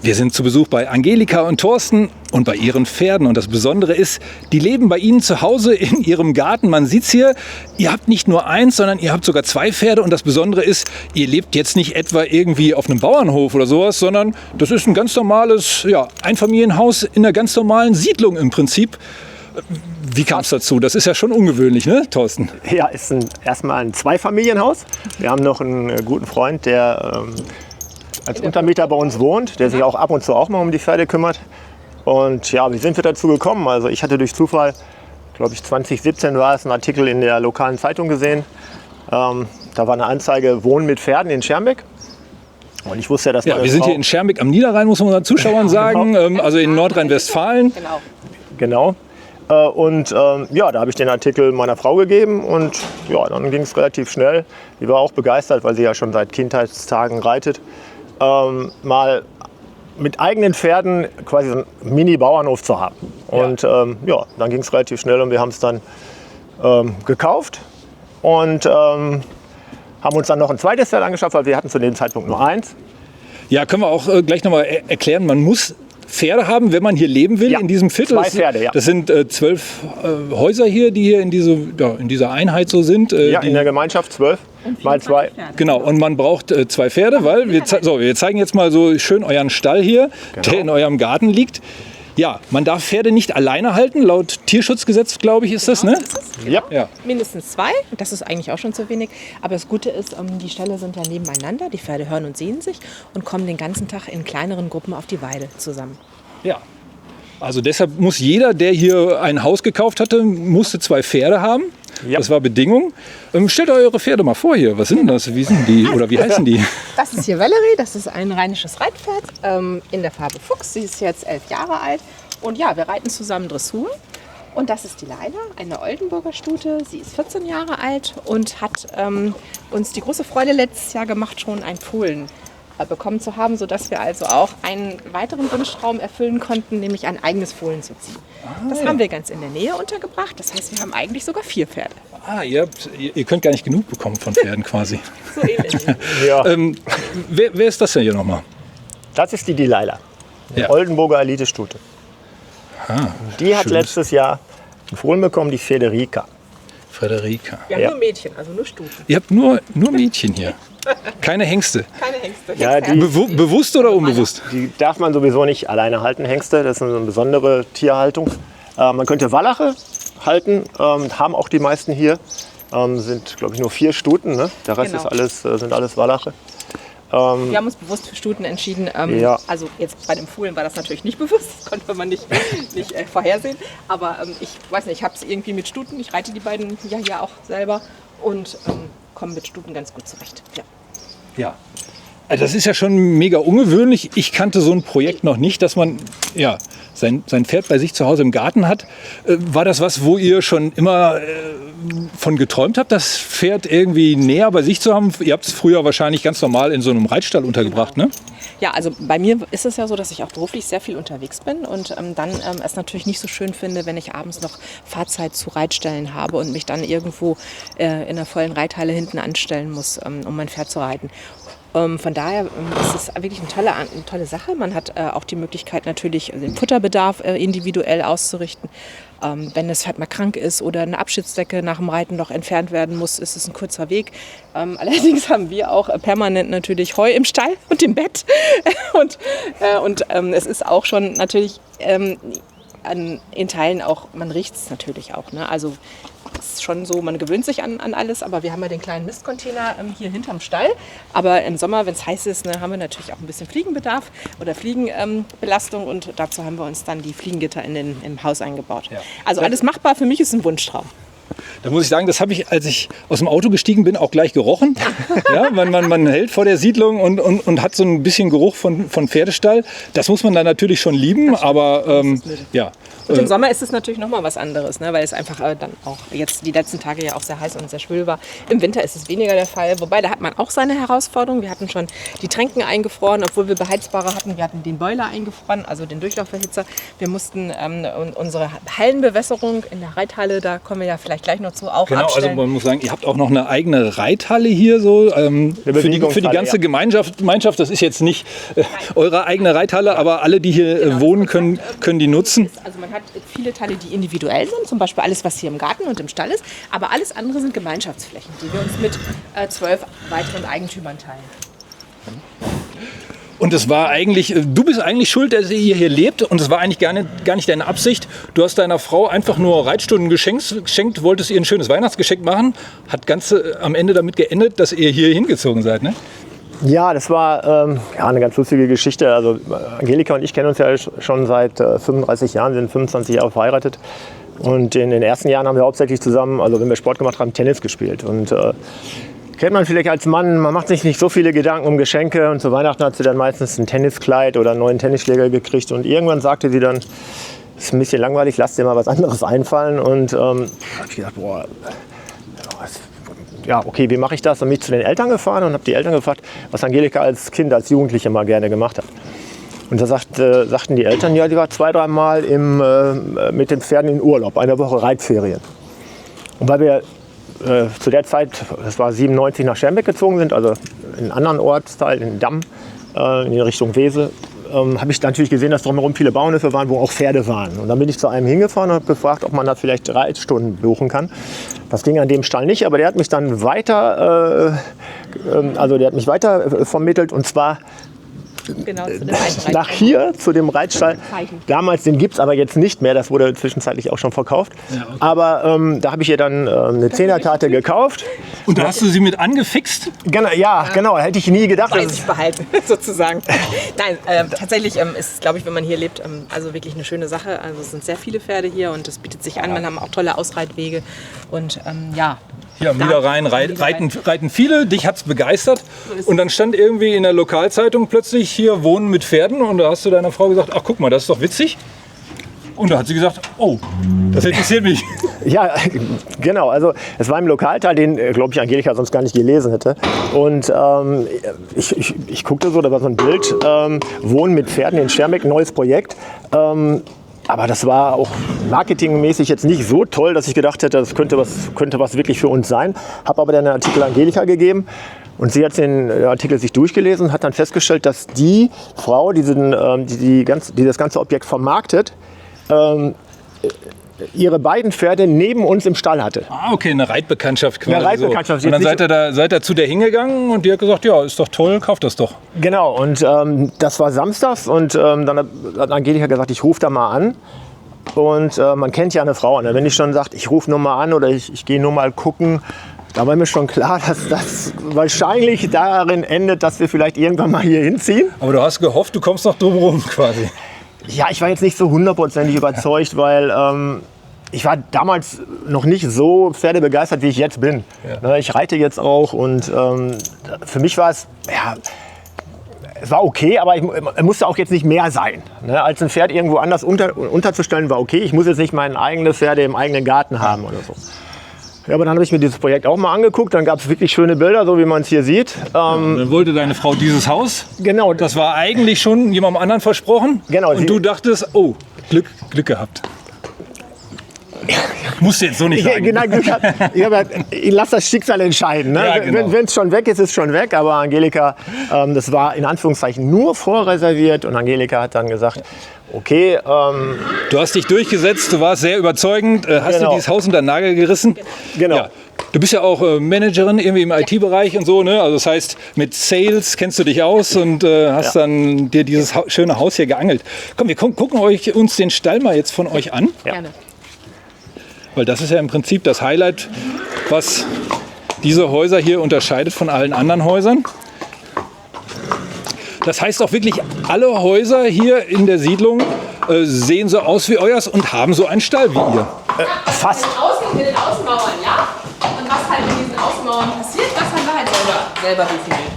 Wir sind zu Besuch bei Angelika und Thorsten und bei ihren Pferden. Und das Besondere ist, die leben bei ihnen zu Hause in ihrem Garten. Man sieht's hier, ihr habt nicht nur eins, sondern ihr habt sogar 2 Pferde. Und das Besondere ist, ihr lebt jetzt nicht etwa irgendwie auf einem Bauernhof oder sowas, sondern das ist ein ganz normales Einfamilienhaus in einer ganz normalen Siedlung im Prinzip. Wie kam es dazu? Das ist ja schon ungewöhnlich, ne, Thorsten? Ja, ist erstmal ein Zweifamilienhaus. Wir haben noch einen guten Freund, der als Untermieter bei uns wohnt, der sich auch ab und zu auch mal um die Pferde kümmert. Und ja, wie sind wir dazu gekommen? Also ich hatte durch Zufall, glaube ich 2017 war es, einen Artikel in der lokalen Zeitung gesehen. Da war eine Anzeige, Wohnen mit Pferden in Schermbeck. Und ich wusste ja, dass wir sind hier in Schermbeck am Niederrhein, muss man unseren Zuschauern sagen, also in Nordrhein-Westfalen. Genau. Da habe ich den Artikel meiner Frau gegeben und ja, dann ging es relativ schnell. Die war auch begeistert, weil sie ja schon seit Kindheitstagen reitet. Mal mit eigenen Pferden quasi so einen Mini-Bauernhof zu haben. Und dann ging es relativ schnell und wir haben es dann gekauft und haben uns dann noch ein zweites Pferd angeschafft, weil wir hatten zu dem Zeitpunkt nur eins. Ja, können wir auch gleich nochmal erklären, man muss Pferde haben, wenn man hier leben will, in diesem Viertel. 2 Pferde, ja. Das sind 12 Häuser hier, die hier in dieser Einheit so sind. In der Gemeinschaft 12 mal 2. Genau, und man braucht 2 Pferde, weil wir zeigen jetzt mal so schön euren Stall hier, der in eurem Garten liegt. Ja, man darf Pferde nicht alleine halten, laut Tierschutzgesetz, glaube ich, ist das, ne? Ist es. Ja. Ja. Mindestens 2, das ist eigentlich auch schon zu wenig. Aber das Gute ist, die Ställe sind ja nebeneinander, die Pferde hören und sehen sich und kommen den ganzen Tag in kleineren Gruppen auf die Weide zusammen. Ja. Also deshalb muss jeder, der hier ein Haus gekauft hatte, musste 2 Pferde haben. Ja. Das war Bedingung. Stellt euch eure Pferde mal vor hier. Was sind das? Wie sind die? Oder wie heißen die? Das ist hier Valerie, das ist ein rheinisches Reitpferd in der Farbe Fuchs. Sie ist jetzt 11 Jahre alt. Und ja, wir reiten zusammen Dressur. Und das ist die Leila, eine Oldenburger Stute. Sie ist 14 Jahre alt und hat uns die große Freude letztes Jahr gemacht, schon ein Fohlen bekommen zu haben, sodass wir also auch einen weiteren Wunschtraum erfüllen konnten, nämlich ein eigenes Fohlen zu ziehen. Das haben wir ganz in der Nähe untergebracht. Das heißt, wir haben eigentlich sogar 4 Pferde. Ihr könnt gar nicht genug bekommen von Pferden quasi. So ähnlich. Ja. Wer ist das denn hier nochmal? Das ist die Leila, eine Oldenburger Elite-Stute. Die hat letztes Jahr ein Fohlen bekommen, die Federica. Wir haben nur Mädchen, also nur Stuten. Ihr habt nur Mädchen hier. Keine Hengste. Keine Hengste. Ja, bewusst oder unbewusst? Die darf man sowieso nicht alleine halten, Hengste. Das ist eine besondere Tierhaltung. Man könnte Wallache halten, haben auch die meisten hier. Sind, glaube ich, nur 4 Stuten. Ne? Der Rest sind alles Wallache. Wir haben uns bewusst für Stuten entschieden. Also jetzt bei dem Fohlen war das natürlich nicht bewusst, das konnte man nicht vorhersehen. Aber ich weiß nicht, ich habe es irgendwie mit Stuten. Ich reite die beiden ja hier auch selber und komme mit Stuten ganz gut zurecht. Ja. Also das ist ja schon mega ungewöhnlich. Ich kannte so ein Projekt noch nicht, dass man sein Pferd bei sich zu Hause im Garten hat. War das was, wo ihr schon immer von geträumt habt, das Pferd irgendwie näher bei sich zu haben? Ihr habt es früher wahrscheinlich ganz normal in so einem Reitstall untergebracht, ne? Ja, also bei mir ist es ja so, dass ich auch beruflich sehr viel unterwegs bin und dann es natürlich nicht so schön finde, wenn ich abends noch Fahrzeit zu Reitstellen habe und mich dann irgendwo in einer vollen Reithalle hinten anstellen muss, um mein Pferd zu reiten. Von daher ist es wirklich eine tolle Sache. Man hat auch die Möglichkeit natürlich den Futterbedarf individuell auszurichten. Wenn das Pferd mal krank ist oder eine Abschnittsdecke nach dem Reiten noch entfernt werden muss, ist es ein kurzer Weg. Allerdings haben wir auch permanent natürlich Heu im Stall und im Bett. und es ist auch schon natürlich in Teilen auch, man riecht es natürlich auch. Ne? Also es ist schon so, man gewöhnt sich an alles, aber wir haben ja den kleinen Mistcontainer hier hinterm Stall. Aber im Sommer, wenn es heiß ist, haben wir natürlich auch ein bisschen Fliegenbedarf oder Fliegenbelastung und dazu haben wir uns dann die Fliegengitter im Haus eingebaut. Ja. Also alles machbar, für mich ist ein Wunschtraum. Da muss ich sagen, das habe ich, als ich aus dem Auto gestiegen bin, auch gleich gerochen. Ja, man hält vor der Siedlung und hat so ein bisschen Geruch von Pferdestall. Das muss man dann natürlich schon lieben, aber ja. Und im Sommer ist es natürlich noch mal was anderes, ne? Weil es einfach dann auch jetzt die letzten Tage ja auch sehr heiß und sehr schwül war. Im Winter ist es weniger der Fall, wobei da hat man auch seine Herausforderungen. Wir hatten schon die Tränken eingefroren, obwohl wir beheizbare hatten. Wir hatten den Boiler eingefroren, also den Durchlauferhitzer. Wir mussten unsere Hallenbewässerung in der Reithalle, da kommen wir ja vielleicht vielleicht gleich noch zu auch Genau, abstellen. also man muss sagen, ihr habt auch noch eine eigene Reithalle hier so für die ganze Gemeinschaft. Das ist jetzt nicht eure eigene Reithalle, aber alle, die hier wohnen, können die nutzen. Also man hat viele Teile, die individuell sind, zum Beispiel alles, was hier im Garten und im Stall ist, aber alles andere sind Gemeinschaftsflächen, die wir uns mit 12 weiteren Eigentümern teilen. Und es war eigentlich, du bist eigentlich schuld, dass ihr hier lebt und es war eigentlich gar nicht deine Absicht. Du hast deiner Frau einfach nur Reitstunden geschenkt, wolltest ihr ein schönes Weihnachtsgeschenk machen, hat am Ende damit geendet, dass ihr hier hingezogen seid, ne? Ja, das war eine ganz lustige Geschichte. Also Angelika und ich kennen uns ja schon seit 35 Jahren, sind 25 Jahre verheiratet. Und in den ersten Jahren haben wir hauptsächlich zusammen, also wenn wir Sport gemacht haben, Tennis gespielt. Und kennt man vielleicht als Mann, man macht sich nicht so viele Gedanken um Geschenke. Und zu Weihnachten hat sie dann meistens ein Tenniskleid oder einen neuen Tennisschläger gekriegt. Und irgendwann sagte sie dann, das ist ein bisschen langweilig, lass dir mal was anderes einfallen. Und habe ich gedacht, boah, ja, okay, wie mache ich das? Und bin ich zu den Eltern gefahren und habe die Eltern gefragt, was Angelika als Kind, als Jugendliche mal gerne gemacht hat. Und da sagten die Eltern, ja, die war 2-3 Mal mit den Pferden in Urlaub, eine Woche Reitferien. Und weil wir zu der Zeit, das war 97, nach Schermbeck gezogen sind, also in einen anderen Ortsteil, in Damm, in die Richtung Wesel, habe ich natürlich gesehen, dass drumherum viele Bauernhöfe waren, wo auch Pferde waren. Und dann bin ich zu einem hingefahren und habe gefragt, ob man da vielleicht Reitstunden buchen kann. Das ging an dem Stall nicht, aber der hat mich dann weiter vermittelt, und zwar Genau, zu dem alten nach hier, zu dem Reitstall. Damals, den gibt es aber jetzt nicht mehr, das wurde zwischenzeitlich auch schon verkauft. Ja, okay. Aber da habe ich ihr dann eine 10er-Karte gekauft. Und da hast du sie mit angefixt? Genau, ja, genau, hätte ich nie gedacht. Bei sich behalten, sozusagen. Nein, tatsächlich ist, glaube ich, wenn man hier lebt, also wirklich eine schöne Sache. Also es sind sehr viele Pferde hier und das bietet sich an. Man hat auch tolle Ausreitwege und ja. Hier am Niederrhein reiten viele, dich hat es begeistert. Und dann stand irgendwie in der Lokalzeitung plötzlich hier Wohnen mit Pferden. Und da hast du deiner Frau gesagt, ach guck mal, das ist doch witzig. Und da hat sie gesagt, oh, das interessiert mich. Ja, genau. Also es war im Lokalteil, den, glaube ich, Angelika sonst gar nicht gelesen hätte. Und ich guckte so, da war so ein Bild, Wohnen mit Pferden in Schermbeck, neues Projekt. Aber das war auch marketingmäßig jetzt nicht so toll, dass ich gedacht hätte, das könnte was wirklich für uns sein. Habe aber dann einen Artikel Angelika gegeben und sie hat den Artikel sich durchgelesen und hat dann festgestellt, dass die Frau, die das ganze Objekt vermarktet, ihre beiden Pferde neben uns im Stall hatte. Ah, okay, eine Reitbekanntschaft quasi. Eine Reitbekanntschaft. So. Und dann seid ihr zu der hingegangen und die hat gesagt, ja, ist doch toll, kauf das doch. Genau, und das war samstags und dann hat Angelika gesagt, ich rufe da mal an. Und man kennt ja eine Frau, ne? Wenn die schon sagt, ich rufe nur mal an oder ich gehe nur mal gucken, da war mir schon klar, dass das wahrscheinlich darin endet, dass wir vielleicht irgendwann mal hier hinziehen. Aber du hast gehofft, du kommst noch drum rum quasi. Ja, ich war jetzt nicht so hundertprozentig überzeugt, weil ich war damals noch nicht so pferdebegeistert, wie ich jetzt bin. Ja. Ich reite jetzt auch und für mich war es, ja, es war okay, aber es musste auch jetzt nicht mehr sein. Als ein Pferd irgendwo anders unterzustellen war okay. Ich muss jetzt nicht meine eigene Pferde im eigenen Garten haben oder so. Ja, aber dann habe ich mir dieses Projekt auch mal angeguckt. Dann gab es wirklich schöne Bilder, so wie man es hier sieht. Dann wollte deine Frau dieses Haus. Genau. Das war eigentlich schon jemandem anderen versprochen. Genau. Und du dachtest, oh, Glück gehabt. Musst du jetzt so nicht sagen. Genau, Glück gehabt. Ich lasse das Schicksal entscheiden. Ne? Ja, genau. Wenn es schon weg ist, ist es schon weg. Aber Angelika, das war in Anführungszeichen nur vorreserviert. Und Angelika hat dann gesagt, okay. Du hast dich durchgesetzt, du warst sehr überzeugend, hast dir dieses Haus unter den Nagel gerissen. Genau. Ja. Du bist ja auch Managerin irgendwie im IT-Bereich und so, ne? Also das heißt, mit Sales kennst du dich aus und hast dann dir dieses schöne Haus hier geangelt. Komm, wir gucken uns den Stall mal jetzt von euch an. Ja. Gerne. Weil das ist ja im Prinzip das Highlight, was diese Häuser hier unterscheidet von allen anderen Häusern. Das heißt auch wirklich, alle Häuser hier in der Siedlung sehen so aus wie euers und haben so einen Stall wie ihr. Fast. In den Außenmauern, ja. Und was halt in diesen Außenmauern passiert, das haben wir halt selber definiert.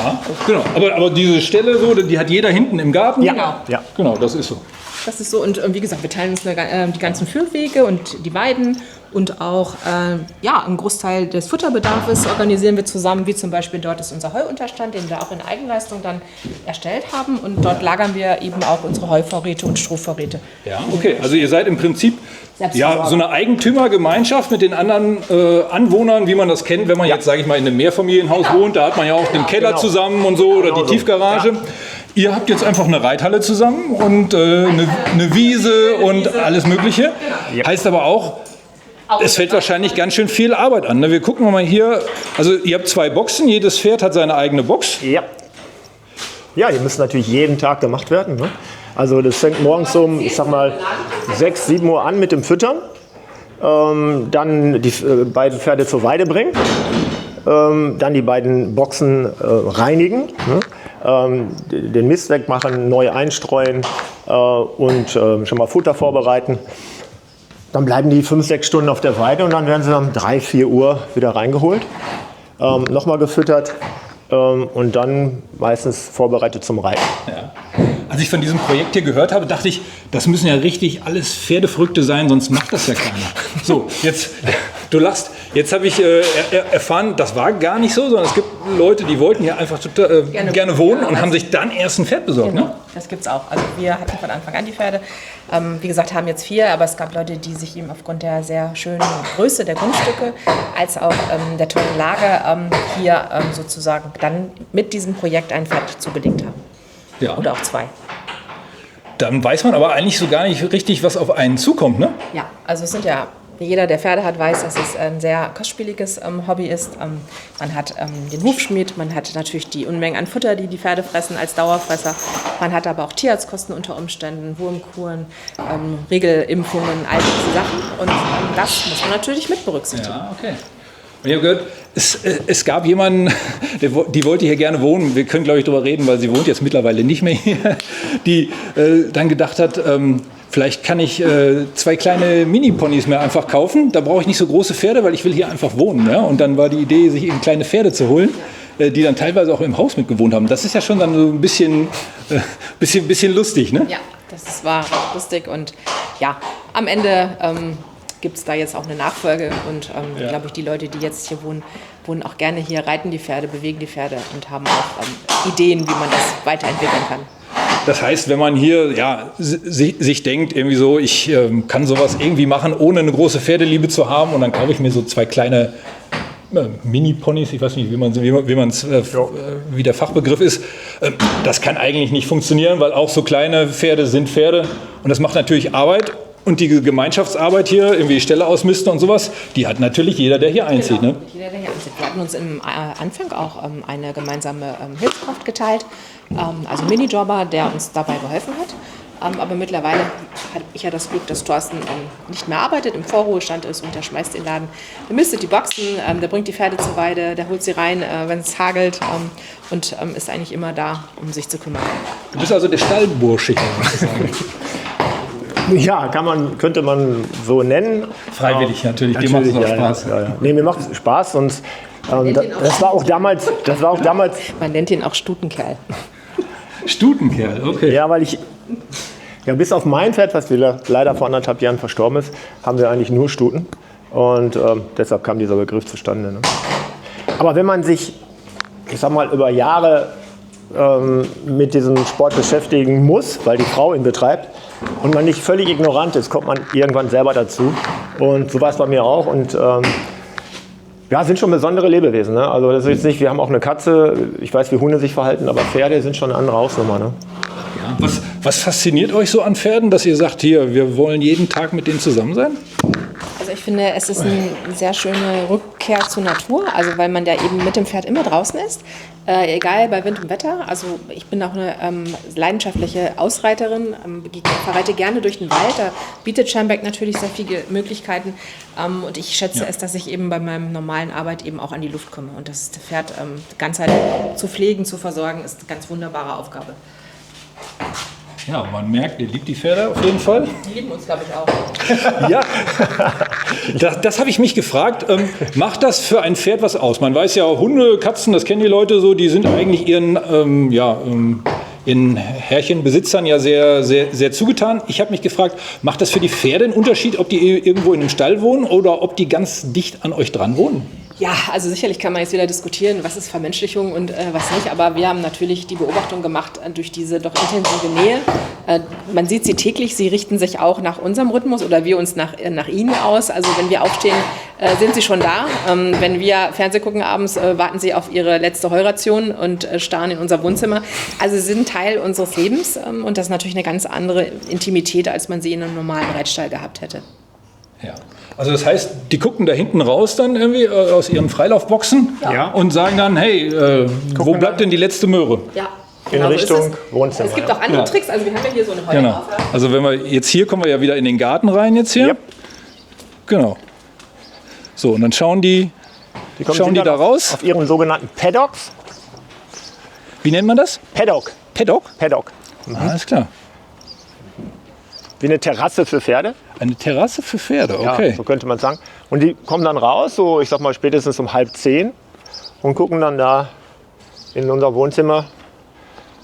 Ja, genau. Aber diese Stelle, so, die hat jeder hinten im Garten. Ja. Genau, das ist so. das ist so. Und wie gesagt, wir teilen uns die ganzen Führwege und die Weiden und auch einen Großteil des Futterbedarfs organisieren wir zusammen, wie zum Beispiel dort ist unser Heuunterstand, den wir auch in Eigenleistung dann erstellt haben. Und dort lagern wir eben auch unsere Heuvorräte und Strohvorräte. Ja, okay. Also ihr seid im Prinzip so eine Eigentümergemeinschaft mit den anderen Anwohnern, wie man das kennt, wenn man jetzt, sage ich mal, in einem Mehrfamilienhaus wohnt. Da hat man ja auch den Keller zusammen und so oder die Tiefgarage. Ja. Ihr habt jetzt einfach eine Reithalle zusammen und eine Wiese und alles Mögliche. Ja. Heißt aber auch, es fällt wahrscheinlich ganz schön viel Arbeit an. Ne? Wir gucken mal hier. Also ihr habt 2 Boxen, jedes Pferd hat seine eigene Box. Ja. Ja, die müssen natürlich jeden Tag gemacht werden. Ne? Also das fängt morgens um, ich sag mal, 6, 7 Uhr an mit dem Füttern. Dann die beiden Pferde zur Weide bringen. Dann die beiden Boxen reinigen. Ne? Den Mist wegmachen, neu einstreuen und schon mal Futter vorbereiten. Dann bleiben die 5, 6 Stunden auf der Weide und dann werden sie um 3, 4 Uhr wieder reingeholt, nochmal gefüttert und dann meistens vorbereitet zum Reiten. Ja. Als ich von diesem Projekt hier gehört habe, dachte ich, das müssen ja richtig alles Pferdeverrückte sein, sonst macht das ja keiner. So, jetzt, du lachst. Jetzt habe ich erfahren, das war gar nicht so, sondern es gibt Leute, die wollten hier einfach total, gerne wohnen und haben sich dann erst ein Pferd besorgt. Genau, ne? Das gibt es auch. Also wir hatten von Anfang an die Pferde. Wie gesagt, haben jetzt 4, aber es gab Leute, die sich eben aufgrund der sehr schönen Größe der Grundstücke als auch der tollen Lage hier sozusagen dann mit diesem Projekt ein Pferd zugelegt haben. Ja. Oder auch 2. Dann weiß man aber eigentlich so gar nicht richtig, was auf einen zukommt, ne? Ja, also es sind ja, jeder, der Pferde hat, weiß, dass es ein sehr kostspieliges Hobby ist. Man hat den Hufschmied, man hat natürlich die Unmengen an Futter, die Pferde fressen als Dauerfresser. Man hat aber auch Tierarztkosten unter Umständen, Wurmkuren, Regelimpfungen, all diese Sachen. Und das muss man natürlich mit berücksichtigen. Ja, okay. Und ich habe gehört, es gab jemanden, die wollte hier gerne wohnen. Wir können, glaube ich, darüber reden, weil sie wohnt jetzt mittlerweile nicht mehr hier. Die dann gedacht hat, vielleicht kann ich 2 kleine Mini-Ponys mir einfach kaufen. Da brauche ich nicht so große Pferde, weil ich will hier einfach wohnen. Ja? Und dann war die Idee, sich eben kleine Pferde zu holen, die dann teilweise auch im Haus mitgewohnt haben. Das ist ja schon dann so ein bisschen lustig, ne? Ja, das war lustig. Und ja, am Ende gibt es da jetzt auch eine Nachfolge. Und glaube ich, die Leute, die jetzt hier wohnen auch gerne hier, reiten die Pferde, bewegen die Pferde und haben auch Ideen, wie man das weiterentwickeln kann. Das heißt, wenn man hier sich denkt, irgendwie so, ich kann sowas irgendwie machen, ohne eine große Pferdeliebe zu haben, und dann kaufe ich mir so 2 kleine Mini-Ponys, ich weiß nicht, wie der Fachbegriff ist, das kann eigentlich nicht funktionieren, weil auch so kleine Pferde sind Pferde und das macht natürlich Arbeit. Und die Gemeinschaftsarbeit hier, irgendwie Ställe ausmisten und sowas, die hat natürlich jeder, der hier einzieht. Genau, ne? Jeder, der hier einzieht. Wir hatten uns im Anfang auch eine gemeinsame Hilfskraft geteilt, also Minijobber, der uns dabei geholfen hat. Aber mittlerweile habe ich ja das Glück, dass Thorsten nicht mehr arbeitet, im Vorruhestand ist und der schmeißt den Laden. Der mistet die Boxen, der bringt die Pferde zur Weide, der holt sie rein, wenn es hagelt und ist eigentlich immer da, um sich zu kümmern. Du bist also der Stallbursche hier, muss ich sagen. Ja, könnte man so nennen. Freiwillig natürlich, dir macht es auch Spaß. Ja. Nee, mir macht es Spaß und das war auch damals. Man nennt ihn auch Stutenkerl. Stutenkerl, okay. Ja, weil bis auf mein Pferd, was leider vor 1,5 Jahren verstorben ist, haben wir eigentlich nur Stuten. Und deshalb kam dieser Begriff zustande. Ne? Aber wenn man sich, ich sag mal, über Jahre mit diesem Sport beschäftigen muss, weil die Frau ihn betreibt, und man nicht völlig ignorant ist, kommt man irgendwann selber dazu. Und so war es bei mir auch. Und sind schon besondere Lebewesen. Ne? Also das ist jetzt nicht, wir haben auch eine Katze, ich weiß, wie Hunde sich verhalten, aber Pferde sind schon eine andere Hausnummer. Ne? Ja. Was fasziniert euch so an Pferden, dass ihr sagt, hier, wir wollen jeden Tag mit denen zusammen sein? Also ich finde, es ist eine sehr schöne Rückkehr zur Natur, also weil man ja eben mit dem Pferd immer draußen ist, egal bei Wind und Wetter. Also ich bin auch eine leidenschaftliche Ausreiterin, verreite gerne durch den Wald, da bietet Schermbeck natürlich sehr viele Möglichkeiten und ich schätze es, dass ich eben bei meinem normalen Arbeit eben auch an die Luft komme und das Pferd ganzheitlich zu pflegen, zu versorgen, ist eine ganz wunderbare Aufgabe. Ja, man merkt, ihr liebt die Pferde auf jeden Fall. Die lieben uns, glaube ich, auch. Ja, das habe ich mich gefragt. Macht das für ein Pferd was aus? Man weiß ja, Hunde, Katzen, das kennen die Leute so, die sind eigentlich den Herrchenbesitzern ja sehr, sehr, sehr zugetan. Ich habe mich gefragt, macht das für die Pferde einen Unterschied, ob die irgendwo in einem Stall wohnen oder ob die ganz dicht an euch dran wohnen? Ja, also sicherlich kann man jetzt wieder diskutieren, was ist Vermenschlichung und was nicht. Aber wir haben natürlich die Beobachtung gemacht durch diese doch intensive Nähe. Man sieht sie täglich, sie richten sich auch nach unserem Rhythmus oder wir uns nach ihnen aus. Also wenn wir aufstehen, sind sie schon da. Wenn wir Fernsehen gucken abends, warten sie auf ihre letzte Heuration und starren in unser Wohnzimmer. Also sie sind Teil unseres Lebens und das ist natürlich eine ganz andere Intimität, als man sie in einem normalen Reitstall gehabt hätte. Ja. Also das heißt, die gucken da hinten raus dann irgendwie aus ihren Freilaufboxen und sagen dann, hey, wo bleibt denn die letzte Möhre? Ja. In Genau, Richtung Wohnzimmer. Es gibt auch andere Tricks, also wir haben ja hier so eine Heule. Genau. Also wenn wir jetzt hier, kommen wir ja wieder in den Garten rein jetzt hier. Yep. Genau. So, und dann schauen die da raus. Auf ihren sogenannten Paddocks. Wie nennt man das? Paddock. Paddock? Paddock. Alles klar. Wie eine Terrasse für Pferde. Eine Terrasse für Pferde, okay. Ja, so könnte man sagen. Und die kommen dann raus, so ich sag mal spätestens um 9:30 und gucken dann da in unser Wohnzimmer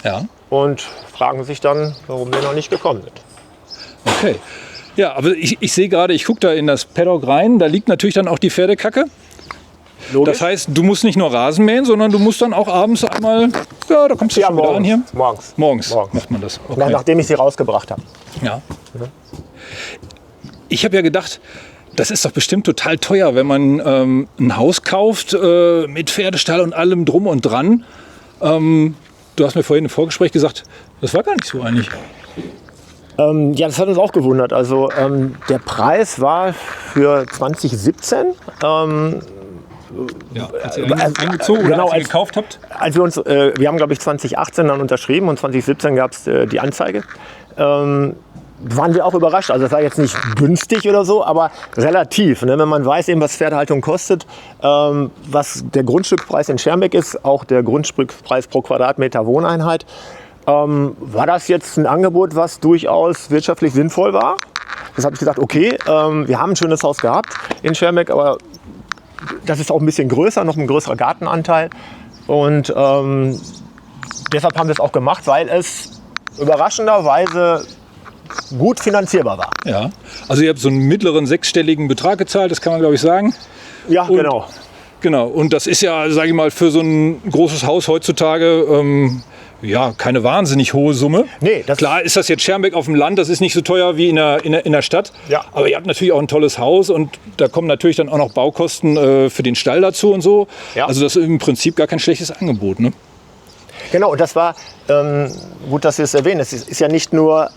Ja, und fragen sich dann, warum wir noch nicht gekommen sind. okay. Ja, aber ich sehe gerade, ich gucke da in das Paddock rein, da liegt natürlich dann auch die Pferdekacke. Logisch? Das heißt, du musst nicht nur Rasen mähen, sondern du musst dann auch abends einmal, ja, da kommst du schon wieder an hier. Morgens. Morgens macht man das. Okay. Nachdem ich sie rausgebracht habe. Ja. Ich habe ja gedacht, das ist doch bestimmt total teuer, wenn man ein Haus kauft mit Pferdestall und allem drum und dran. Du hast mir vorhin im Vorgespräch gesagt, das war gar nicht so eigentlich. Ja, das hat uns auch gewundert. Also der Preis war für 2017. Ja, als ihr eingezogen oder genau, als ihr als- gekauft habt? Als wir haben, glaube ich, 2018 dann unterschrieben und 2017 gab es die Anzeige. Waren wir auch überrascht. Also das war jetzt nicht günstig oder so, aber relativ. Ne? Wenn man weiß, eben, was Pferdehaltung kostet, was der Grundstückpreis in Schermbeck ist, auch der Grundstückpreis pro Quadratmeter Wohneinheit, war das jetzt ein Angebot, was durchaus wirtschaftlich sinnvoll war. Das habe ich gesagt, okay, wir haben ein schönes Haus gehabt in Schermbeck, aber das ist auch ein bisschen größer, noch ein größerer Gartenanteil. Und deshalb haben wir es auch gemacht, weil es überraschenderweise gut finanzierbar war. Ja. Also ihr habt so einen mittleren sechsstelligen Betrag gezahlt, das kann man glaube ich sagen. Ja, genau. Genau. Und das ist ja, sage ich mal, für so ein großes Haus heutzutage ja, keine wahnsinnig hohe Summe. Nee, das Klar ist das jetzt Schermbeck auf dem Land, das ist nicht so teuer wie in der Stadt. Ja. Aber ihr habt natürlich auch ein tolles Haus und da kommen natürlich dann auch noch Baukosten für den Stall dazu und so. Ja. Also das ist im Prinzip gar kein schlechtes Angebot. Ne? Genau, und das war gut, dass Sie es erwähnen. Es ist ja nicht nur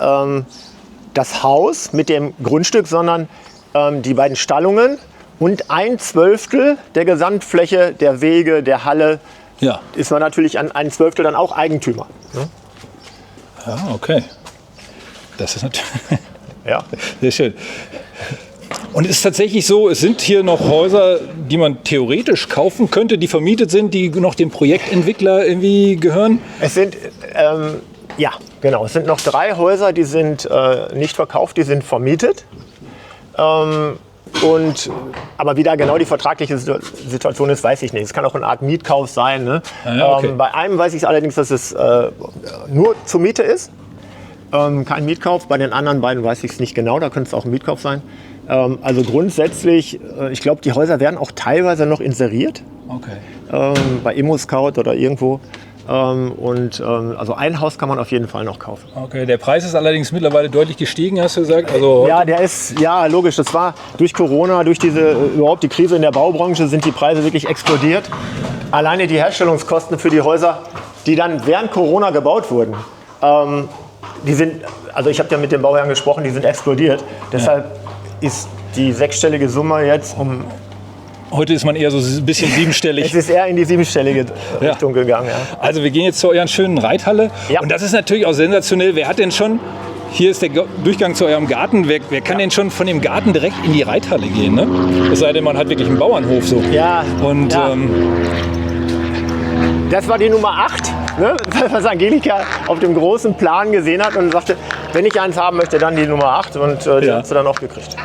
das Haus mit dem Grundstück, sondern die beiden Stallungen und 1/12 der Gesamtfläche der Wege, der Halle, Ja. ist man natürlich an 1/12 dann auch Eigentümer. Ne? Ja, okay. Das ist natürlich Ja. sehr schön. Und es ist tatsächlich so, es sind hier noch Häuser, die man theoretisch kaufen könnte, die vermietet sind, die noch dem Projektentwickler irgendwie gehören. Es sind, ja, genau, es sind noch 3 Häuser, die sind nicht verkauft, die sind vermietet. Aber wie da genau die vertragliche Situation ist, weiß ich nicht. Es kann auch eine Art Mietkauf sein. Ne? Ja, okay. Bei einem weiß ich allerdings, dass es nur zur Miete ist. Kein Mietkauf. Bei den anderen beiden weiß ich es nicht genau. Da könnte es auch ein Mietkauf sein. Also grundsätzlich, ich glaube, die Häuser werden auch teilweise noch inseriert. Okay. Bei ImmoScout oder irgendwo. Also ein Haus kann man auf jeden Fall noch kaufen. Okay, der Preis ist allerdings mittlerweile deutlich gestiegen, hast du gesagt. Also Ja, der ist, ja, logisch. Das war durch Corona, durch überhaupt die Krise in der Baubranche sind die Preise wirklich explodiert. Alleine die Herstellungskosten für die Häuser, die dann während Corona gebaut wurden, die sind, also ich habe ja mit dem Bauherrn gesprochen, die sind explodiert. Deshalb ist die sechsstellige Summe jetzt heute ist man eher so ein bisschen siebenstellig. es ist eher in die siebenstellige Richtung gegangen. Ja. Also wir gehen jetzt zu eurer schönen Reithalle. Ja. Und das ist natürlich auch sensationell. Wer hat denn schon, hier ist der Durchgang zu eurem Garten, wer kann denn schon von dem Garten direkt in die Reithalle gehen? Ne? Es sei denn, man hat wirklich einen Bauernhof so. Ja, Und ja. Das war die Nummer 8, ne? Was Angelika auf dem großen Plan gesehen hat und sagte, wenn ich eins haben möchte, dann die Nummer 8 und die Ja. hat sie dann auch gekriegt.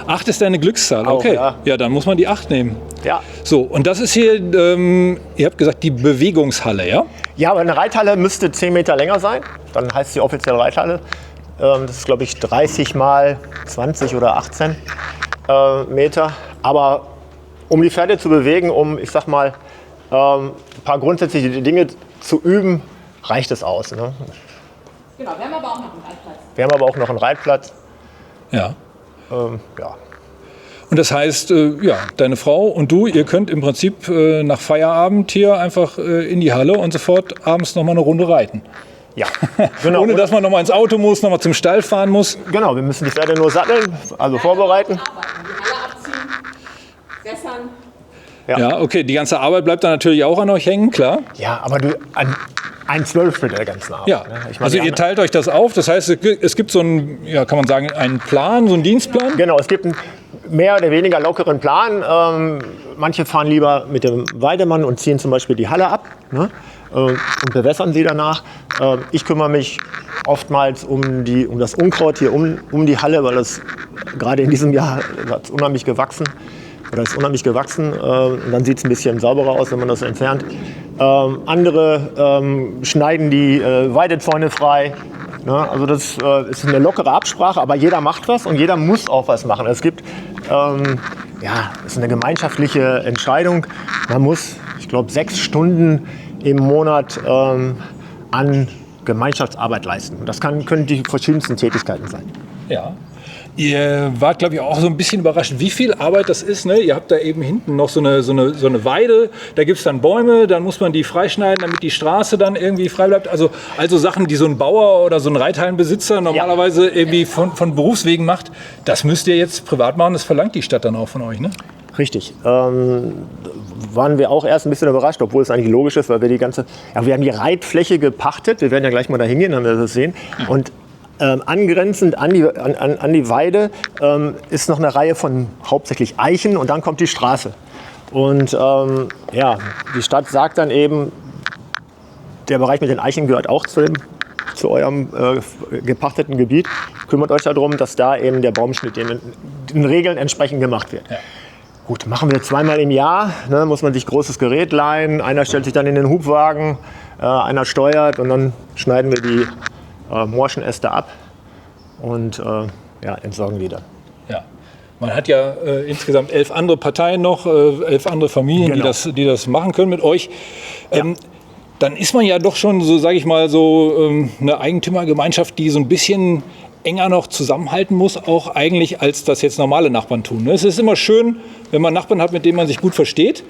8 ist deine Glückszahl, Auch, okay. ja. Ja, dann muss man die 8 nehmen. Ja. So, und das ist hier, ihr habt gesagt, die Bewegungshalle, ja? Ja, aber eine Reithalle müsste 10 Meter länger sein. Dann heißt sie offizielle Reithalle. Das ist, glaube ich, 30 mal 20 oder 18 Meter. Aber um die Pferde zu bewegen, um, ich sag mal, ein paar grundsätzliche Dinge zu üben, reicht es aus. Ne? Genau, wir haben aber auch noch einen Reitplatz. Wir haben aber auch noch einen Reitplatz. Ja. Ja. Und das heißt, ja, deine Frau und du, ihr könnt im Prinzip nach Feierabend hier einfach in die Halle und sofort abends nochmal eine Runde reiten. Ja, genau. Ohne dass man nochmal ins Auto muss, nochmal zum Stall fahren muss. Genau, wir müssen die Pferde nur satteln, also vorbereiten. Die Halle abziehen, wässern. Ja, okay, die ganze Arbeit bleibt dann natürlich auch an euch hängen, klar. Ja, aber du, ein Zwölftel der ganzen Arbeit. Ja, Ne? Ich meine, also wir ihr haben- teilt euch das auf, das heißt, es gibt so einen, ja, kann man sagen, einen Plan, so einen Dienstplan. Genau, es gibt einen mehr oder weniger lockeren Plan. Manche fahren lieber mit dem Weidemann und ziehen zum Beispiel die Halle ab, ne? Und bewässern sie danach. Ich kümmere mich oftmals um das Unkraut hier um die Halle, weil das gerade in diesem Jahr hat's unheimlich gewachsen. Oder ist unheimlich gewachsen. Und dann sieht es ein bisschen sauberer aus, wenn man das entfernt. Andere schneiden die Weidezäune frei. Ne? Also das ist eine lockere Absprache, aber jeder macht was und jeder muss auch was machen. Es gibt, ja, es ist eine gemeinschaftliche Entscheidung. Man muss, ich glaube, 6 Stunden im Monat an Gemeinschaftsarbeit leisten. Und das können die verschiedensten Tätigkeiten sein. Ja. Ihr wart, glaube ich, auch so ein bisschen überrascht, wie viel Arbeit das ist. Ne? Ihr habt da eben hinten noch so eine Weide, da gibt es dann Bäume, dann muss man die freischneiden, damit die Straße dann irgendwie frei bleibt. Also Sachen, die so ein Bauer oder so ein Reithallenbesitzer normalerweise irgendwie von Berufswegen macht, das müsst ihr jetzt privat machen, das verlangt die Stadt dann auch von euch, ne? Richtig. Waren wir auch erst ein bisschen überrascht, obwohl es eigentlich logisch ist, weil wir wir haben die Reitfläche gepachtet. Wir werden ja gleich mal da hingehen, dann werden wir das sehen. Und angrenzend an die Weide ist noch eine Reihe von hauptsächlich Eichen und dann kommt die Straße. Und ja, die Stadt sagt dann eben, der Bereich mit den Eichen gehört auch zu eurem gepachteten Gebiet. Kümmert euch darum, dass da eben der Baumschnitt den Regeln entsprechend gemacht wird. Ja. Gut, machen wir 2-mal im Jahr, ne, muss man sich großes Gerät leihen. Einer stellt sich dann in den Hubwagen, einer steuert und dann schneiden wir die Morschenäste ab und ja, entsorgen die dann. Ja. Man hat ja insgesamt 11 andere Parteien noch, 11 andere Familien, Genau. die das machen können mit euch. Dann ist man ja doch schon, so sage ich mal, so eine Eigentümergemeinschaft, die so ein bisschen enger noch zusammenhalten muss, auch eigentlich, als das jetzt normale Nachbarn tun. Es ist immer schön, wenn man Nachbarn hat, mit denen man sich gut versteht.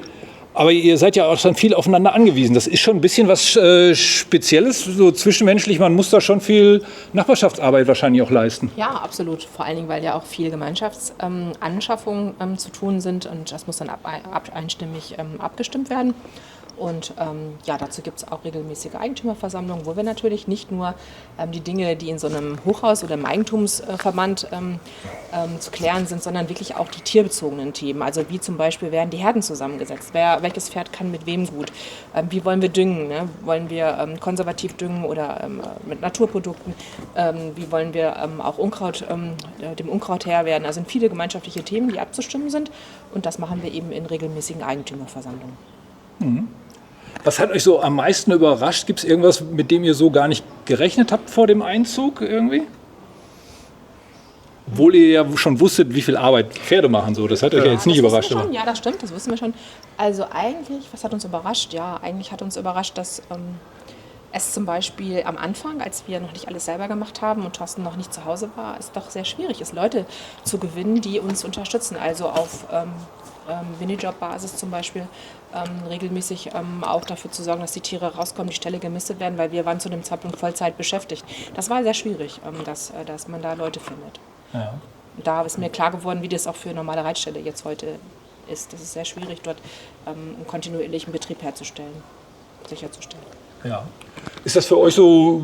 Aber ihr seid ja auch dann viel aufeinander angewiesen. Das ist schon ein bisschen was Spezielles, so zwischenmenschlich. Man muss da schon viel Nachbarschaftsarbeit wahrscheinlich auch leisten. Ja, absolut. Vor allen Dingen, weil ja auch viel Gemeinschaftsanschaffungen zu tun sind und das muss dann einstimmig abgestimmt werden. Und ja, dazu gibt es auch regelmäßige Eigentümerversammlungen, wo wir natürlich nicht nur die Dinge, die in so einem Hochhaus oder im Eigentumsverband zu klären sind, sondern wirklich auch die tierbezogenen Themen. Also wie zum Beispiel werden die Herden zusammengesetzt, welches Pferd kann mit wem gut, wie wollen wir düngen, ne? Wollen wir konservativ düngen oder mit Naturprodukten, wie wollen wir auch dem Unkraut Herr werden. Also sind viele gemeinschaftliche Themen, die abzustimmen sind und das machen wir eben in regelmäßigen Eigentümerversammlungen. Was hat euch so am meisten überrascht? Gibt es irgendwas, mit dem ihr so gar nicht gerechnet habt vor dem Einzug irgendwie? Obwohl ihr ja schon wusstet, wie viel Arbeit Pferde machen. So. Das hat euch ja jetzt nicht überrascht. Schon, ja, das stimmt, das wissen wir schon. Also eigentlich, was hat uns überrascht? Ja, eigentlich hat uns überrascht, dass es zum Beispiel am Anfang, als wir noch nicht alles selber gemacht haben und Thorsten noch nicht zu Hause war, es doch sehr schwierig ist, Leute zu gewinnen, die uns unterstützen. Also auf Minijob-Basis zum Beispiel regelmäßig auch dafür zu sorgen, dass die Tiere rauskommen, die Ställe gemistet werden, weil wir waren zu dem Zeitpunkt Vollzeit beschäftigt. Das war sehr schwierig, dass man da Leute findet. Ja. Und da ist mir klar geworden, wie das auch für normale Reitställe jetzt heute ist. Das ist sehr schwierig, dort einen kontinuierlichen Betrieb sicherzustellen. Ja. Ist das für euch so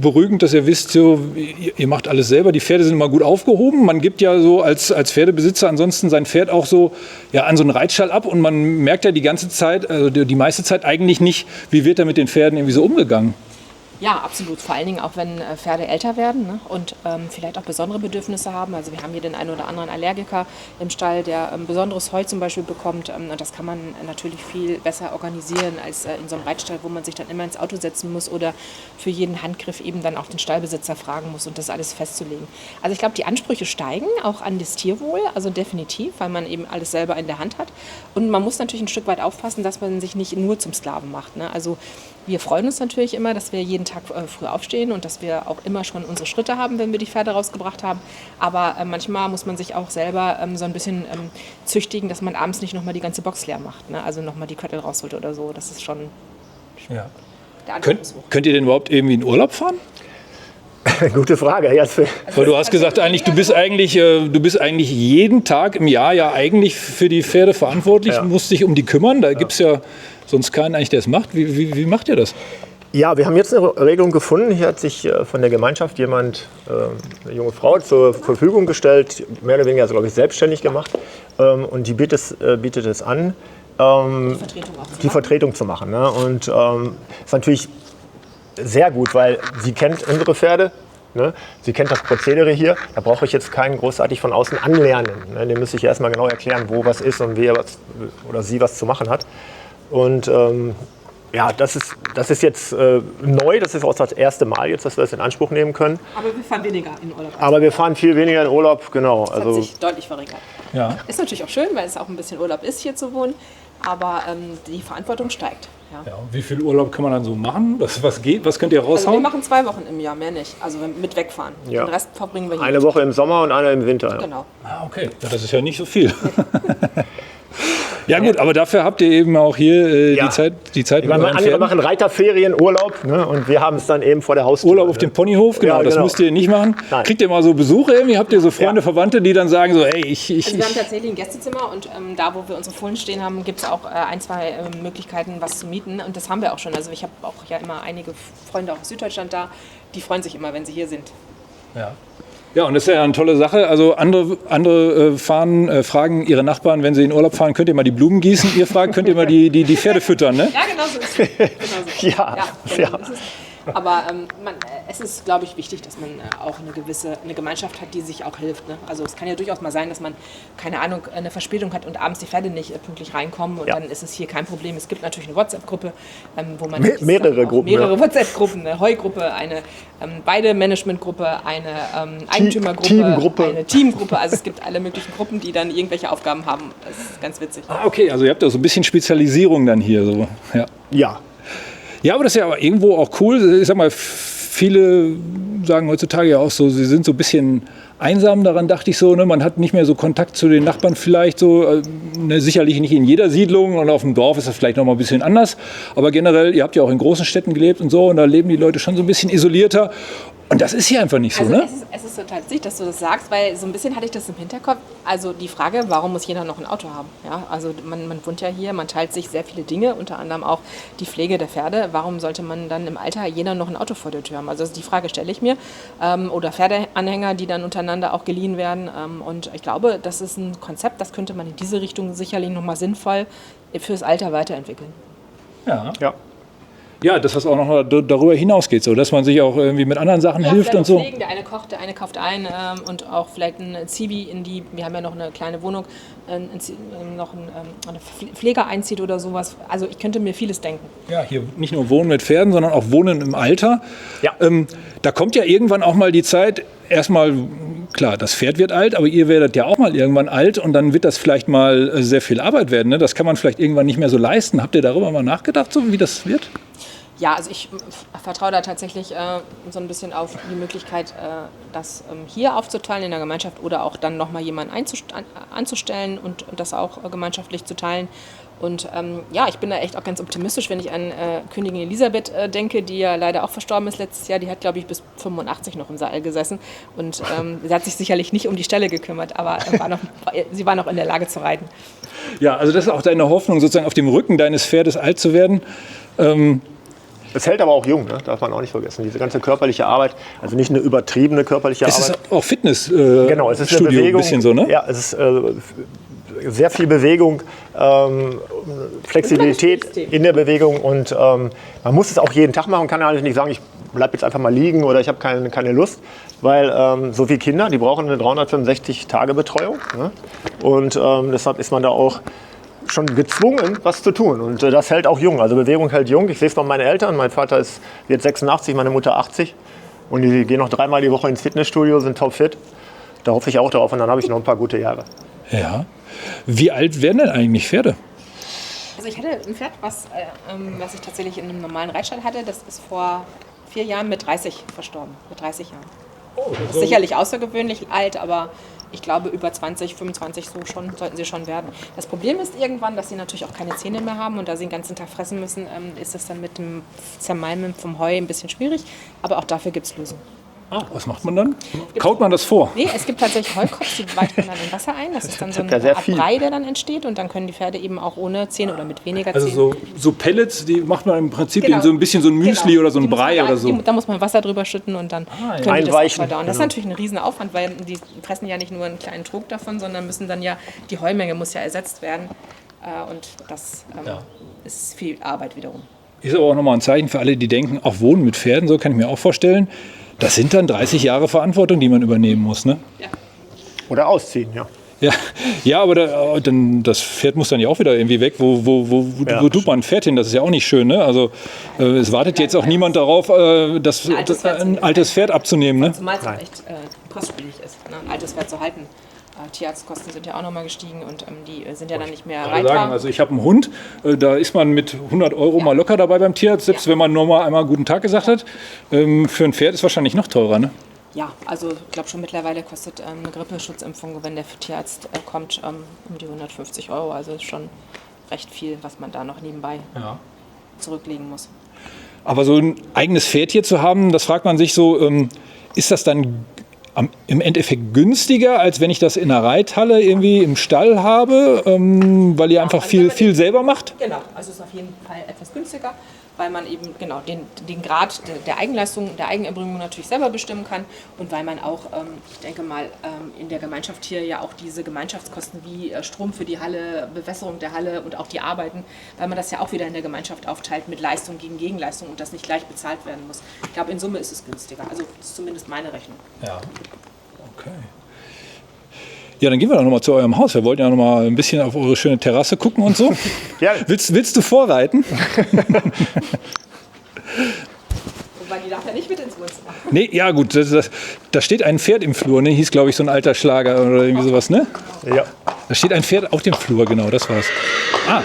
beruhigend, dass ihr wisst, so, ihr macht alles selber, die Pferde sind immer gut aufgehoben? Man gibt ja so als Pferdebesitzer ansonsten sein Pferd auch so ja, an so einen Reitstall ab und man merkt ja die ganze Zeit, also die meiste Zeit eigentlich nicht, wie wird da mit den Pferden irgendwie so umgegangen? Ja, absolut. Vor allen Dingen auch, wenn Pferde älter werden, ne? Und vielleicht auch besondere Bedürfnisse haben. Also wir haben hier den einen oder anderen Allergiker im Stall, der besonderes Heu zum Beispiel bekommt. Und das kann man natürlich viel besser organisieren als in so einem Reitstall, wo man sich dann immer ins Auto setzen muss oder für jeden Handgriff eben dann auch den Stallbesitzer fragen muss und das alles festzulegen. Also ich glaube, die Ansprüche steigen auch an das Tierwohl, also definitiv, weil man eben alles selber in der Hand hat. Und man muss natürlich ein Stück weit aufpassen, dass man sich nicht nur zum Sklaven macht, ne? Also wir freuen uns natürlich immer, dass wir jeden Tag früh aufstehen und dass wir auch immer schon unsere Schritte haben, wenn wir die Pferde rausgebracht haben. Aber manchmal muss man sich auch selber so ein bisschen züchtigen, dass man abends nicht nochmal die ganze Box leer macht, ne? Also nochmal die Köttel rausholt oder so. Das ist schon der Anspruch. Könnt ihr denn überhaupt irgendwie in Urlaub fahren? Gute Frage. Ja, Weil du hast gesagt, du bist eigentlich jeden Tag im Jahr ja eigentlich für die Pferde verantwortlich, Ja. musst dich um die kümmern. Da gibt es ja sonst keinen eigentlich, der es macht. Wie macht ihr das? Ja, wir haben jetzt eine Regelung gefunden. Hier hat sich von der Gemeinschaft jemand, eine junge Frau, zur Verfügung gestellt, mehr oder weniger, also, glaube ich, selbstständig gemacht. Und die bietet es an, die Vertretung zu machen. Ne? Und ist natürlich sehr gut, weil sie kennt unsere Pferde. Ne? Sie kennt das Prozedere hier. Da brauche ich jetzt keinen großartig von außen anlernen. Ne? Dem müsste ich erstmal genau erklären, wo was ist und wer was oder sie was zu machen hat. Und ja, das ist jetzt neu. Das ist auch das erste Mal jetzt, dass wir das in Anspruch nehmen können. Aber wir fahren weniger in Urlaub. Aber wir fahren viel weniger in Urlaub, genau. Das hat sich deutlich verringert. Ja. Ist natürlich auch schön, weil es auch ein bisschen Urlaub ist, hier zu wohnen. Aber die Verantwortung steigt. Ja. Ja, und wie viel Urlaub kann man dann so machen? Was geht? Was könnt ihr Also wir raushauen? machen 2 Wochen im Jahr, mehr nicht. Also mit wegfahren. Ja. Den Rest verbringen wir hier. Eine Woche im Sommer und eine im Winter. Ja. Genau. Ah, okay. Ja, das ist ja nicht so viel. Ja gut, aber dafür habt ihr eben auch hier Ja. die Zeit mit euren Andere Pferden. machen Reiterferien, Urlaub, ne? Und wir haben es dann eben vor der Haustür. Urlaub auf dem Ponyhof, genau, Ja, das genau. müsst ihr nicht machen. Nein. Kriegt ihr mal so Besuche irgendwie? Habt ihr so Freunde, Ja. Verwandte, die dann sagen so, hey, Also wir haben tatsächlich ein Gästezimmer und da, wo wir unsere Fohlen stehen haben, gibt es auch 1, 2 Möglichkeiten, was zu mieten. Und das haben wir auch schon. Also ich habe auch ja immer einige Freunde auch aus Süddeutschland da. Die freuen sich immer, wenn sie hier sind. Ja. Ja, und das ist ja eine tolle Sache. Also andere fragen ihre Nachbarn, wenn sie in Urlaub fahren, könnt ihr mal die Blumen gießen? Ihr fragt, könnt ihr mal die Pferde füttern, ne? Ja, genau so ist es. Genau so. Ja, genau ja. ist es. Aber es ist, glaube ich, wichtig, dass man auch eine Gemeinschaft hat, die sich auch hilft. Ne? Also es kann ja durchaus mal sein, dass man, keine Ahnung, eine Verspätung hat und abends die Pferde nicht pünktlich reinkommen. Und Ja. dann ist es hier kein Problem. Es gibt natürlich eine WhatsApp-Gruppe, wo man Mehrere Gruppen, mehrere ja. WhatsApp-Gruppen, eine Heugruppe, eine Weide-Management-Gruppe, eine Eigentümergruppe, Teamgruppe. eine Teamgruppe. Also es gibt alle möglichen Gruppen, die dann irgendwelche Aufgaben haben. Das ist ganz witzig. Ah, okay, also ihr habt da so ein bisschen Spezialisierung dann hier. So. Ja. Ja. Ja, aber das ist ja aber irgendwo auch cool. Ich sag mal, viele sagen heutzutage ja auch so, sie sind so ein bisschen einsam. Daran dachte ich so, ne? Man hat nicht mehr so Kontakt zu den Nachbarn vielleicht so. Ne? Sicherlich nicht in jeder Siedlung und auf dem Dorf ist das vielleicht noch mal ein bisschen anders. Aber generell, ihr habt ja auch in großen Städten gelebt und so und da leben die Leute schon so ein bisschen isolierter. Und das ist hier einfach nicht so, Also ne? es ist total witzig, dass du das sagst, weil so ein bisschen hatte ich das im Hinterkopf. Also die Frage, warum muss jeder noch ein Auto haben? Ja, also man wohnt ja hier, man teilt sich sehr viele Dinge, unter anderem auch die Pflege der Pferde. Warum sollte man dann im Alter jeder noch ein Auto vor der Tür haben? Also die Frage stelle ich mir. Oder Pferdeanhänger, die dann untereinander auch geliehen werden. Und ich glaube, das ist ein Konzept, das könnte man in diese Richtung sicherlich nochmal sinnvoll fürs Alter weiterentwickeln. Ja. Ja. Ja, dass das auch noch darüber hinausgeht, so dass man sich auch irgendwie mit anderen Sachen hilft vielleicht und auch so. Pflegen. Der eine kocht, der eine kauft ein und auch vielleicht ein Zivi wir haben ja noch eine kleine Wohnung, eine Pfleger einzieht oder sowas. Also ich könnte mir vieles denken. Ja, hier nicht nur Wohnen mit Pferden, sondern auch Wohnen im Alter. Ja. Da kommt ja irgendwann auch mal die Zeit, erstmal, klar, das Pferd wird alt, aber ihr werdet ja auch mal irgendwann alt und dann wird das vielleicht mal sehr viel Arbeit werden. Ne? Das kann man vielleicht irgendwann nicht mehr so leisten. Habt ihr darüber mal nachgedacht, so wie das wird? Ja, also ich vertraue da tatsächlich so ein bisschen auf die Möglichkeit, das hier aufzuteilen in der Gemeinschaft oder auch dann nochmal jemanden anzustellen und das auch gemeinschaftlich zu teilen. Und ja, ich bin da echt auch ganz optimistisch, wenn ich an Königin Elisabeth denke, die ja leider auch verstorben ist letztes Jahr. Die hat, glaube ich, bis 85 noch im Saal gesessen und sie hat sich sicherlich nicht um die Ställe gekümmert, aber sie war noch in der Lage zu reiten. Ja, also das ist auch deine Hoffnung, sozusagen auf dem Rücken deines Pferdes alt zu werden. Es hält aber auch jung, ne? Darf man auch nicht vergessen. Diese ganze körperliche Arbeit, also nicht eine übertriebene körperliche Es Arbeit. ist auch Fitness Genau, es ist eine Studio Bewegung. ein bisschen so, ne? Ja, es ist sehr viel Bewegung, Flexibilität in der Bewegung und man muss es auch jeden Tag machen. Man kann halt nicht sagen, ich bleibe jetzt einfach mal liegen oder ich habe keine Lust, weil so wie Kinder, die brauchen eine 365-Tage-Betreuung. Ne? Und deshalb ist man da auch schon gezwungen, was zu tun. Und das hält auch jung. Also Bewegung hält jung. Ich sehe es bei meinen Eltern. Mein Vater wird 86, meine Mutter 80. Und die gehen noch 3-mal die Woche ins Fitnessstudio, sind topfit. Da hoffe ich auch drauf und dann habe ich noch ein paar gute Jahre. Ja. Wie alt werden denn eigentlich Pferde? Also ich hatte ein Pferd, was ich tatsächlich in einem normalen Reitstall hatte. Das ist vor 4 Jahren mit 30 verstorben. Mit 30 Jahren. Oh, das ist sicherlich außergewöhnlich alt, aber ich glaube, über 20, 25 sollten sie schon werden. Das Problem ist irgendwann, dass sie natürlich auch keine Zähne mehr haben und da sie den ganzen Tag fressen müssen, ist es dann mit dem Zermalmen vom Heu ein bisschen schwierig. Aber auch dafür gibt es Lösungen. Ah, was macht man dann? Kaut man das vor? Nee, es gibt tatsächlich Heukopf, die weicht man dann in Wasser ein. Das ist dann so eine Art Brei, der dann entsteht und dann können die Pferde eben auch ohne Zähne oder mit weniger Zähnen. Also so Pellets, die macht man im Prinzip in so ein bisschen so ein Müsli oder so ein Brei oder so. Da muss man Wasser drüber schütten und dann können die das auch verdauen. Das ist natürlich ein Riesenaufwand, weil die fressen ja nicht nur einen kleinen Trog davon, sondern müssen dann ja, die Heumenge muss ja ersetzt werden und das ist viel Arbeit wiederum. Ist aber auch nochmal ein Zeichen für alle, die denken, auch Wohnen mit Pferden, so kann ich mir auch vorstellen. Das sind dann 30 Jahre Verantwortung, die man übernehmen muss, ne? Ja. Oder ausziehen, ja. Ja, aber das Pferd muss dann ja auch wieder irgendwie weg. Wo tut man ein Pferd hin? Das ist ja auch nicht schön, ne? Also es wartet jetzt auch niemand darauf, ein altes Pferd abzunehmen, ne? Zumal es auch echt kostspielig ist, ne? Ein altes Pferd zu halten. Tierarztkosten sind ja auch nochmal gestiegen und die sind ja dann nicht mehr reitbar. Also ich habe einen Hund, da ist man mit 100 € mal locker dabei beim Tierarzt, selbst wenn man nur mal einmal guten Tag gesagt hat. Für ein Pferd ist wahrscheinlich noch teurer, ne? Ja, also ich glaube schon mittlerweile kostet eine Grippeschutzimpfung, wenn der Tierarzt kommt, um die 150 €. Also ist schon recht viel, was man da noch nebenbei zurücklegen muss. Aber so ein eigenes Pferd hier zu haben, das fragt man sich so, ist das dann im Endeffekt günstiger, als wenn ich das in einer Reithalle irgendwie im Stall habe, weil ihr einfach viel selber macht? Genau, also es ist auf jeden Fall etwas günstiger, weil man eben genau den Grad der Eigenleistung, der Eigenerbringung natürlich selber bestimmen kann und weil man auch, ich denke mal, in der Gemeinschaft hier ja auch diese Gemeinschaftskosten wie Strom für die Halle, Bewässerung der Halle und auch die Arbeiten, weil man das ja auch wieder in der Gemeinschaft aufteilt mit Leistung gegen Gegenleistung und das nicht gleich bezahlt werden muss. Ich glaube, in Summe ist es günstiger, also das ist zumindest meine Rechnung. Ja, okay. Ja, dann gehen wir doch noch mal zu eurem Haus. Wir wollten ja noch mal ein bisschen auf eure schöne Terrasse gucken und so. Ja. Willst du vorreiten? Wobei die darf ja nicht mit ins Wohnzimmer. Nee, ja gut, da steht ein Pferd im Flur, ne? Hieß, glaube ich, so ein alter Schlager oder irgendwie sowas, ne? Ja. Da steht ein Pferd auf dem Flur, genau, das war's. Ah,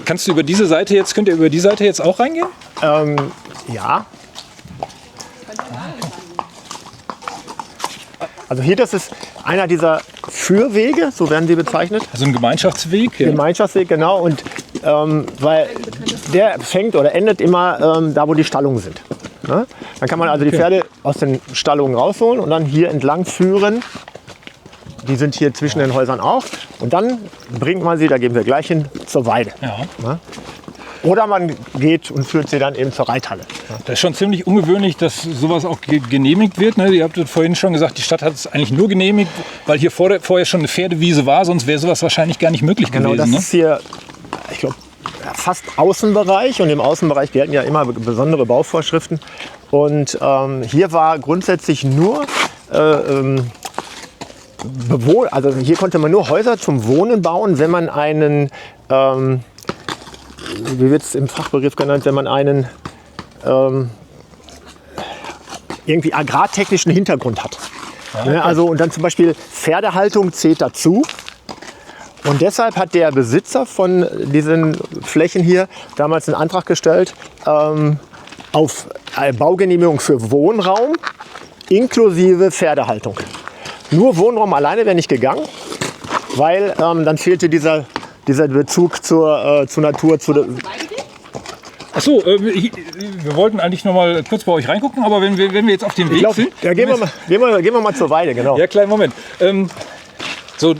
könnt ihr über die Seite jetzt auch reingehen? Ja. Also hier, das ist einer dieser Führwege, so werden sie bezeichnet. Also ein Gemeinschaftsweg? Ja. Gemeinschaftsweg, genau. Und weil der fängt oder endet immer da, wo die Stallungen sind. Ne? Dann kann man also die Pferde aus den Stallungen rausholen und dann hier entlang führen. Die sind hier zwischen den Häusern auch. Und dann bringt man sie, da gehen wir gleich hin, zur Weide. Ja. Ne? Oder man geht und führt sie dann eben zur Reithalle. Das ist schon ziemlich ungewöhnlich, dass sowas auch genehmigt wird. Ne? Ihr habt vorhin schon gesagt, die Stadt hat es eigentlich nur genehmigt, weil hier vorher schon eine Pferdewiese war. Sonst wäre sowas wahrscheinlich gar nicht möglich gewesen. Genau, das ist hier, ich glaube, fast Außenbereich. Und im Außenbereich gelten ja immer besondere Bauvorschriften. Und hier war grundsätzlich nur also hier konnte man nur Häuser zum Wohnen bauen, wenn man einen wie wird es im Fachbegriff genannt, wenn man einen irgendwie agrartechnischen Hintergrund hat. Ja, okay. Also, und dann zum Beispiel Pferdehaltung zählt dazu. Und deshalb hat der Besitzer von diesen Flächen hier damals einen Antrag gestellt auf eine Baugenehmigung für Wohnraum inklusive Pferdehaltung. Nur Wohnraum alleine wäre nicht gegangen, weil dann fehlte dieser Bezug zur Natur. Achso, wir wollten eigentlich noch mal kurz bei euch reingucken, aber wenn wir jetzt auf dem Weg sind... Ja, gehen wir mal zur Weide, genau. Ja, kleinen Moment. So,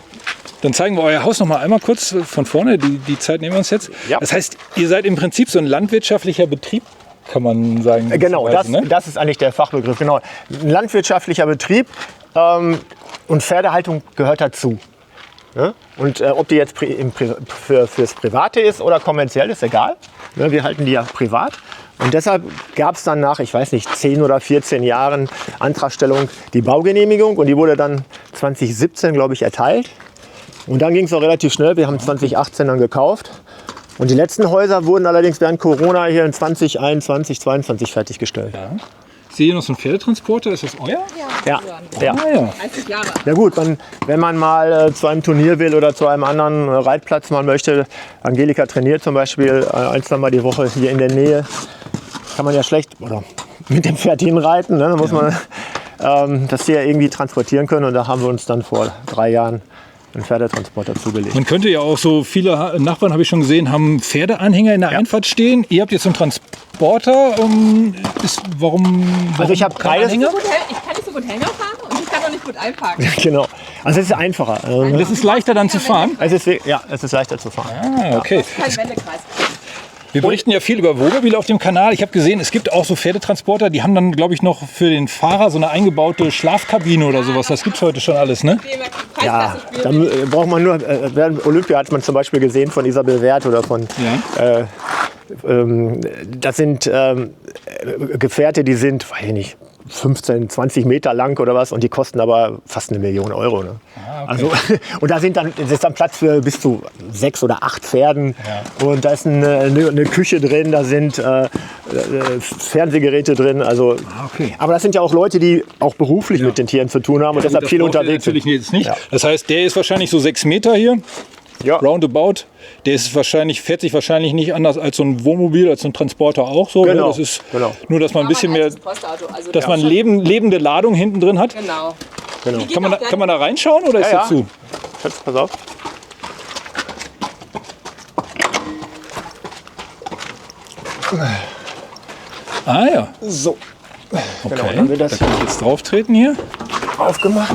dann zeigen wir euer Haus noch mal einmal kurz von vorne. Die Zeit nehmen wir uns jetzt. Ja. Das heißt, ihr seid im Prinzip so ein landwirtschaftlicher Betrieb, kann man sagen. Genau, das ist eigentlich der Fachbegriff. Genau. Ein landwirtschaftlicher Betrieb und Pferdehaltung gehört dazu. Ne? Und ob die jetzt fürs Private ist oder kommerziell, ist egal. Ne? Wir halten die ja privat. Und deshalb gab es dann nach, ich weiß nicht, 10 oder 14 Jahren Antragstellung die Baugenehmigung. Und die wurde dann 2017, glaube ich, erteilt. Und dann ging es auch relativ schnell. Wir haben 2018 dann gekauft. Und die letzten Häuser wurden allerdings während Corona hier in 2021, 2022 fertiggestellt. Ja. Ich sehe hier noch so einen Pferdetransporter. Ist das euer? Ja. Ja. 30 Jahre. Ja gut, wenn man mal zu einem Turnier will oder zu einem anderen Reitplatz mal möchte, Angelika trainiert zum Beispiel 1-2 Mal die Woche hier in der Nähe, kann man ja schlecht oder mit dem Pferd hinreiten. Ne? Da muss man das hier irgendwie transportieren können. Und da haben wir uns dann vor 3 Jahren einen Pferdetransporter zugelegt. Man könnte ja auch so, viele Nachbarn habe ich schon gesehen, haben Pferdeanhänger in der Einfahrt stehen. Ihr habt jetzt so einen Transporter. Warum Also ich habe beides. Ich kann nicht so gut Hänger fahren und ich kann auch nicht gut einparken. Genau. Also es ist einfacher. Und es ist leichter dann zu fahren? Es ist leichter zu fahren. Ah, okay. Kein Wendekreis. Wir berichten ja viel über Wohnmobile auf dem Kanal. Ich habe gesehen, es gibt auch so Pferdetransporter, die haben dann, glaube ich, noch für den Fahrer so eine eingebaute Schlafkabine oder sowas. Das gibt es heute schon alles, ne? Ja, dann braucht man nur, während Olympia hat man zum Beispiel gesehen von Isabel Werth oder von, das sind Gefährte, die sind, weiß ich nicht, 15, 20 Meter lang oder was und die kosten aber fast 1 Million Euro. Ne? Ah, okay. Also, und da ist dann Platz für bis zu 6 oder 8 Pferden und da ist eine Küche drin, da sind Fernsehgeräte drin. Also, okay. Aber das sind ja auch Leute, die auch beruflich mit den Tieren zu tun haben und deshalb viel unterwegs sind. Natürlich jetzt nicht. Ja. Das heißt, der ist wahrscheinlich so 6 Meter hier. Ja. Roundabout. Der ist fährt sich wahrscheinlich nicht anders als so ein Wohnmobil, als so ein Transporter auch so. Genau, Das ist genau. Nur, dass man ein bisschen mehr, Also dass man lebende Ladung hinten drin hat. Genau. Kann man da reinschauen oder ist Ja, der zu? Schatz, pass auf. Ah ja, So, okay. Genau, dann wird das da kann ich jetzt drauf treten hier. aufgemacht.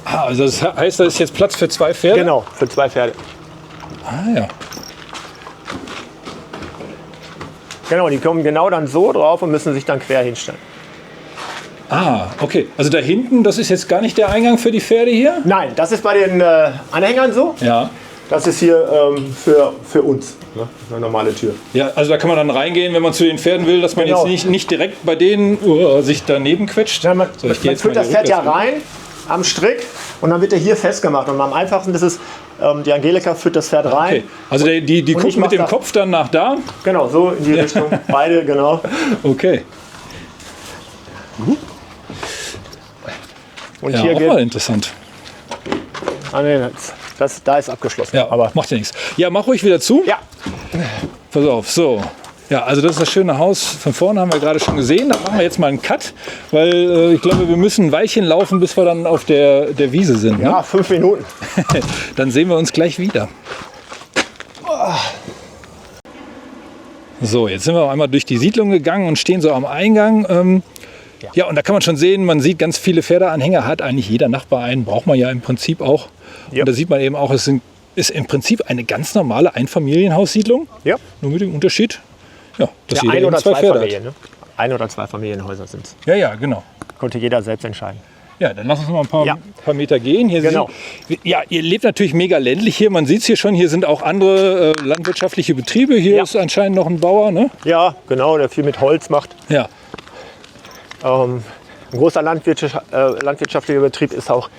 Ah, also das heißt, da ist jetzt Platz für 2 Pferde? Genau, für 2 Pferde. Ah ja. Genau, die kommen genau dann so drauf und müssen sich dann quer hinstellen. Ah, okay. Also da hinten, das ist jetzt gar nicht der Eingang für die Pferde hier? Nein, das ist bei den Anhängern so. Ja. Das ist hier für uns, ne? Eine normale Tür. Ja, also da kann man dann reingehen, wenn man zu den Pferden will, dass man Genau. jetzt nicht direkt bei denen sich daneben quetscht. Ja, man So, ich gehe jetzt führt mal das hier Pferd ja rückwärts rein am Strick und dann wird er hier festgemacht. Und am einfachsten ist es, die Angelika führt das Pferd rein. Okay. Also die Und ich gucken mach mit dem das. Kopf dann nach da. Genau, so in die Richtung. Beide, genau. Okay. Und Ja, hier auch geht. mal interessant. Ah, nee, da ist abgeschlossen. Ja, aber macht ja nichts. Ja, mach ruhig wieder zu. Ja, Pass auf, so. Ja, also das ist das schöne Haus von vorne, haben wir gerade schon gesehen. Da machen wir jetzt mal einen Cut, weil ich glaube, wir müssen ein Weilchen laufen, bis wir dann auf der Wiese sind. Ne? ja, 5 Minuten. Dann sehen wir uns gleich wieder. So, jetzt sind wir einmal durch die Siedlung gegangen und stehen so am Eingang. Ja, und da kann man schon sehen, man sieht ganz viele Pferdeanhänger, hat eigentlich jeder Nachbar einen, braucht man ja im Prinzip auch. Ja. Und da sieht man eben auch, es ist im Prinzip eine ganz normale Einfamilienhaussiedlung, Ja, nur mit dem Unterschied, ja, dass ja, jeder ein eben oder 2 zwei Pferde Familien. Ne? 1 oder 2 Familienhäuser sind es. hat. Ja, genau. Konnte jeder selbst entscheiden. Ja, dann lass uns mal ein Ja. paar Meter gehen. Hier Genau. ja, ihr lebt natürlich mega ländlich hier. Man sieht es hier schon, hier sind auch andere landwirtschaftliche Betriebe. Hier Ja. ist anscheinend noch ein Bauer, ne? Ja, genau, der viel mit Holz macht. Ja. Ein großer landwirtschaftlicher Betrieb ist auch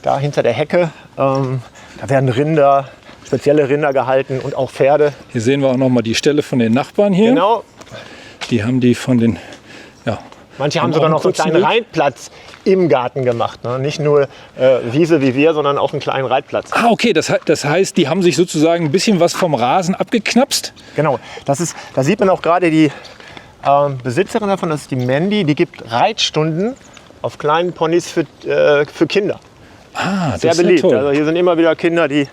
da hinter der Hecke. Da werden Rinder, spezielle Rinder gehalten und auch Pferde. Hier sehen wir auch noch mal die Stelle von den Nachbarn hier. Genau. Die haben die von den, ja. Manche haben auch sogar einen noch so einen kurzen kleinen Weg. Reitplatz im Garten gemacht. Ne? Nicht nur Wiese wie wir, sondern auch einen kleinen Reitplatz. Ah, okay, das heißt, die haben sich sozusagen ein bisschen was vom Rasen abgeknapst. Genau. Da sieht man auch gerade die Besitzerin davon, das ist die Mandy, die gibt Reitstunden auf kleinen Ponys für Kinder. Ah, das Sehr ist ja beliebt. toll. Also hier sind immer wieder Kinder, die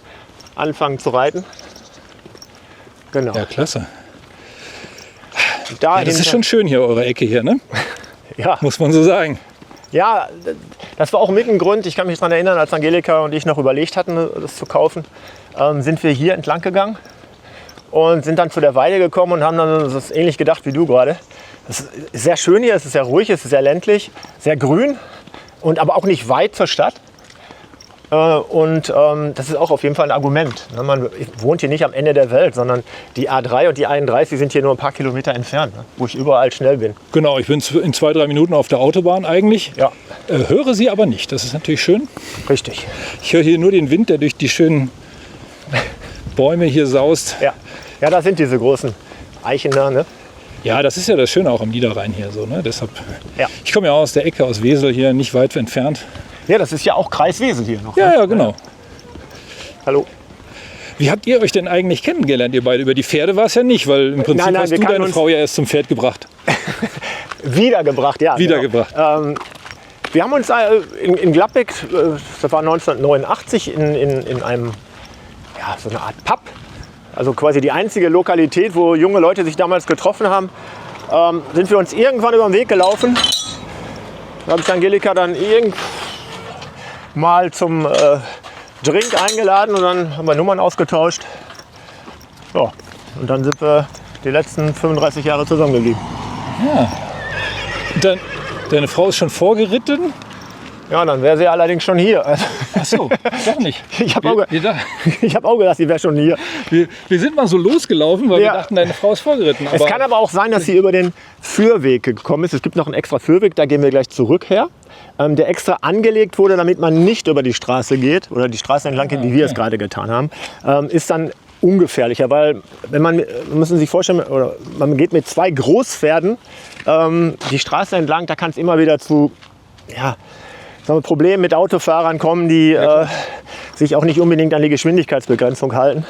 anfangen zu reiten. Genau. Ja, klasse. Da Ja, das ist hinter- schon schön hier, eure Ecke hier, ne? ja. Muss man so sagen. Ja, das war auch mit ein Grund. Ich kann mich daran erinnern, als Angelika und ich noch überlegt hatten, das zu kaufen, sind wir hier entlang gegangen und sind dann zu der Weide gekommen und haben dann das ähnlich gedacht wie du gerade. Es ist sehr schön hier, es ist sehr ruhig, es ist sehr ländlich, sehr grün und aber auch nicht weit zur Stadt. Das ist auch auf jeden Fall ein Argument. Ne? Man wohnt hier nicht am Ende der Welt, sondern die A3 und die 31 sind hier nur ein paar Kilometer entfernt, ne? Wo ich überall schnell bin. Genau, ich bin in 2-3 Minuten auf der Autobahn eigentlich. Ja. Höre sie aber nicht, das ist natürlich schön. Richtig. Ich höre hier nur den Wind, der durch die schönen Bäume hier saust. Ja, ja, da sind diese großen Eichen da. Ne? Ja, das ist ja das Schöne auch am Niederrhein hier so. Ne? Deshalb, Ja. ich komme ja auch aus der Ecke, aus Wesel hier, nicht weit entfernt. Ja, das ist ja auch Kreis Wesel hier noch. Ja, Ne? ja, genau. Hallo. Wie habt ihr euch denn eigentlich kennengelernt, ihr beide? Über die Pferde war es ja nicht, weil im Prinzip Nein, hast wir du kannten deine uns- Frau ja erst zum Pferd gebracht. Wiedergebracht, ja. Wiedergebracht. Genau. Wir haben uns in Gladbeck, das war 1989, in einem, ja, so eine Art Pub, also quasi die einzige Lokalität, wo junge Leute sich damals getroffen haben, sind wir uns irgendwann über den Weg gelaufen. Da habe ich Angelika dann mal zum Drink eingeladen und dann haben wir Nummern ausgetauscht. Ja, und dann sind wir die letzten 35 Jahre zusammengeblieben. Deine Frau ist schon vorgeritten? Ja, dann wäre sie allerdings schon hier. Also, Ach so, doch nicht. ich habe auch, ich hab auch gedacht, sie wäre schon hier. wir sind mal so losgelaufen, weil Ja. wir dachten, deine Frau ist vorgeritten. Es kann aber auch sein, dass sie über den Führweg gekommen ist. Es gibt noch einen extra Führweg, da gehen wir gleich zurück her. Der extra angelegt wurde, damit man nicht über die Straße geht oder die Straße entlang geht, wie wir es gerade getan haben, ist dann ungefährlicher, weil müssen Sie sich vorstellen, oder man geht mit 2 Großpferden die Straße entlang, da kann es immer wieder zu Problemen mit Autofahrern kommen, die sich auch nicht unbedingt an die Geschwindigkeitsbegrenzung halten.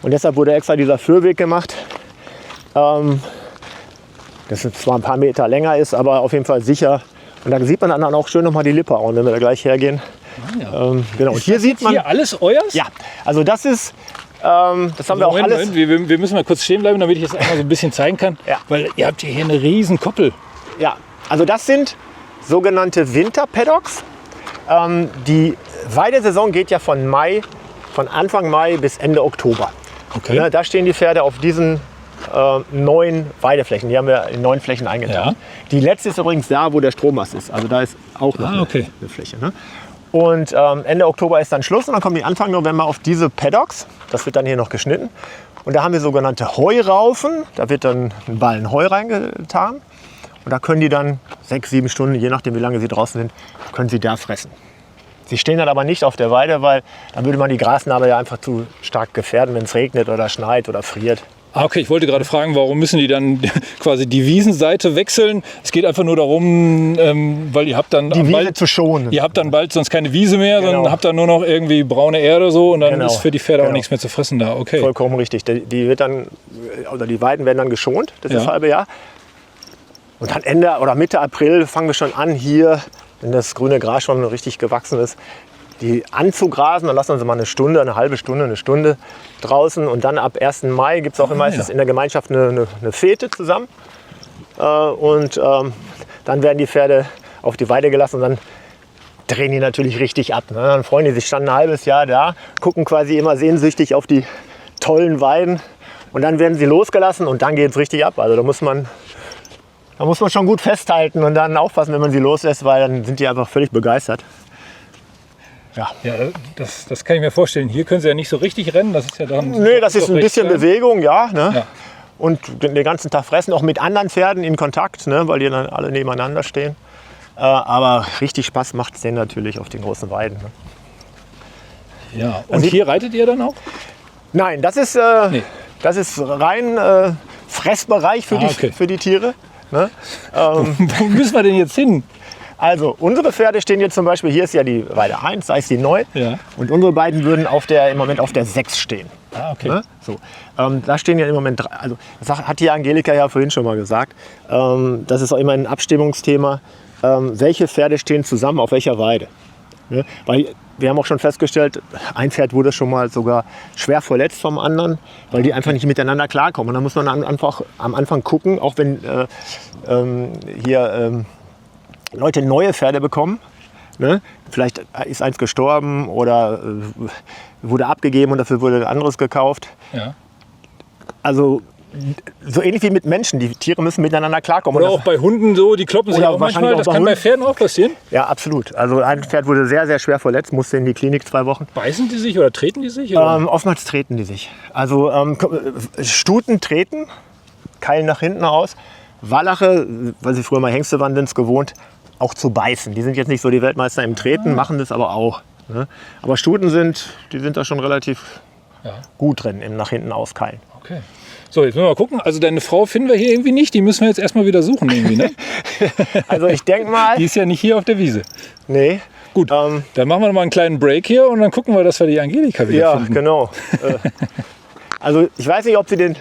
Und deshalb wurde extra dieser Führweg gemacht. Das zwar ein paar Meter länger ist, aber auf jeden Fall sicher. Und da sieht man dann auch schön nochmal die Lipperau, wenn wir da gleich hergehen. Genau. Und hier sieht man, hier alles euers? ja, also das ist, das haben wir auch Moment, alles. Moment, wir müssen mal kurz stehen bleiben, damit ich das einmal so ein bisschen zeigen kann. Ja. Weil ihr habt hier eine riesen Koppel. Ja, also das sind sogenannte Winterpaddocks. Die Weidesaison geht ja von Anfang Mai bis Ende Oktober. Okay. Ja, da stehen die Pferde auf diesen 9 Weideflächen. Die haben wir in 9 Flächen eingeteilt. Ja. Die letzte ist übrigens da, wo der Strommast ist. Also da ist auch noch Okay. eine Fläche. Ne? Und Ende Oktober ist dann Schluss und dann kommen die Anfang November auf diese Paddocks. Das wird dann hier noch geschnitten. Und da haben wir sogenannte Heuraufen. Da wird dann ein Ballen Heu reingetan. Und da können die dann 6-7 Stunden, je nachdem wie lange sie draußen sind, können sie da fressen. Sie stehen dann aber nicht auf der Weide, weil dann würde man die Grasnarbe ja einfach zu stark gefährden, wenn es regnet oder schneit oder friert. Okay, ich wollte gerade fragen, warum müssen die dann quasi die Wiesenseite wechseln? Es geht einfach nur darum, weil ihr habt dann Die Wiese bald, zu schonen. ihr habt dann bald sonst keine Wiese mehr, Genau. sondern habt dann nur noch irgendwie braune Erde so und dann Genau. ist für die Pferde auch Genau. nichts mehr zu fressen da. Okay. Vollkommen richtig. Die wird dann, oder die Weiden werden dann geschont, das halbe Jahr. Und dann Ende oder Mitte April fangen wir schon an, hier, wenn das grüne Gras schon richtig gewachsen ist, die anzugrasen. Dann lassen wir sie mal eine Stunde, eine halbe Stunde, eine Stunde draußen. Und dann ab 1. Mai gibt es auch immer meistens in der Gemeinschaft eine Fete zusammen. Dann werden die Pferde auf die Weide gelassen und dann drehen die natürlich richtig ab. Ne? Dann freuen die sich dann ein halbes Jahr da, gucken quasi immer sehnsüchtig auf die tollen Weiden. Und dann werden sie losgelassen und dann geht es richtig ab. Also da muss man schon gut festhalten und dann aufpassen, wenn man sie loslässt, weil dann sind die einfach völlig begeistert. Ja. Ja, das kann ich mir vorstellen. Hier können sie ja nicht so richtig rennen. Das ist ja dann. Nee, das ist doch ein recht bisschen klein. Bewegung, ja, ne? Ja. Und den ganzen Tag fressen, auch mit anderen Pferden in Kontakt, ne? Weil die dann alle nebeneinander stehen. Aber richtig Spaß macht es denen natürlich auf den großen Weiden. Ne? Ja. Und hier reitet ihr dann auch? Nein, das ist rein Fressbereich für, okay. für die Tiere. Ne? Wo müssen wir denn jetzt hin? Also unsere Pferde stehen jetzt zum Beispiel, hier ist ja die Weide 1, da ist die 9. Ja. Und unsere beiden würden im Moment auf der 6 stehen. Ah, okay. Ne? So. Da stehen ja im Moment 3. Also das hat die Angelika ja vorhin schon mal gesagt. Das ist auch immer ein Abstimmungsthema. Welche Pferde stehen zusammen auf welcher Weide? Ne? Weil wir haben auch schon festgestellt, ein Pferd wurde schon mal sogar schwer verletzt vom anderen, weil die einfach nicht miteinander klarkommen. Und da muss man einfach am Anfang gucken, auch wenn Leute neue Pferde bekommen. Ne? Vielleicht ist eins gestorben oder wurde abgegeben und dafür wurde ein anderes gekauft. Ja. Also so ähnlich wie mit Menschen. Die Tiere müssen miteinander klarkommen. Oder auch bei Hunden so, die kloppen sich Oder auch wahrscheinlich manchmal. auch Das bei kann bei Hunden. Pferden auch passieren. Ja, absolut. Also ein Pferd wurde sehr, sehr schwer verletzt, musste in die Klinik 2 Wochen. Beißen die sich oder treten die sich? Oder? Oftmals treten die sich. Also Stuten treten, keilen nach hinten aus. Wallache, weil sie früher mal Hengste waren, sind es gewohnt, auch zu beißen. Die sind jetzt nicht so die Weltmeister im Treten, machen das aber auch. Ne? Aber Stuten sind da schon relativ gut drin, im nach hinten auskeilen. Okay. So, jetzt müssen wir mal gucken. Also deine Frau finden wir hier irgendwie nicht. Die müssen wir jetzt erstmal wieder suchen irgendwie, ne? Also ich denke mal... Die ist ja nicht hier auf der Wiese. Nee. Gut, dann machen wir noch mal einen kleinen Break hier und dann gucken wir, dass wir die Angelika wieder Ja, finden. genau. Also ich weiß nicht, ob sie den...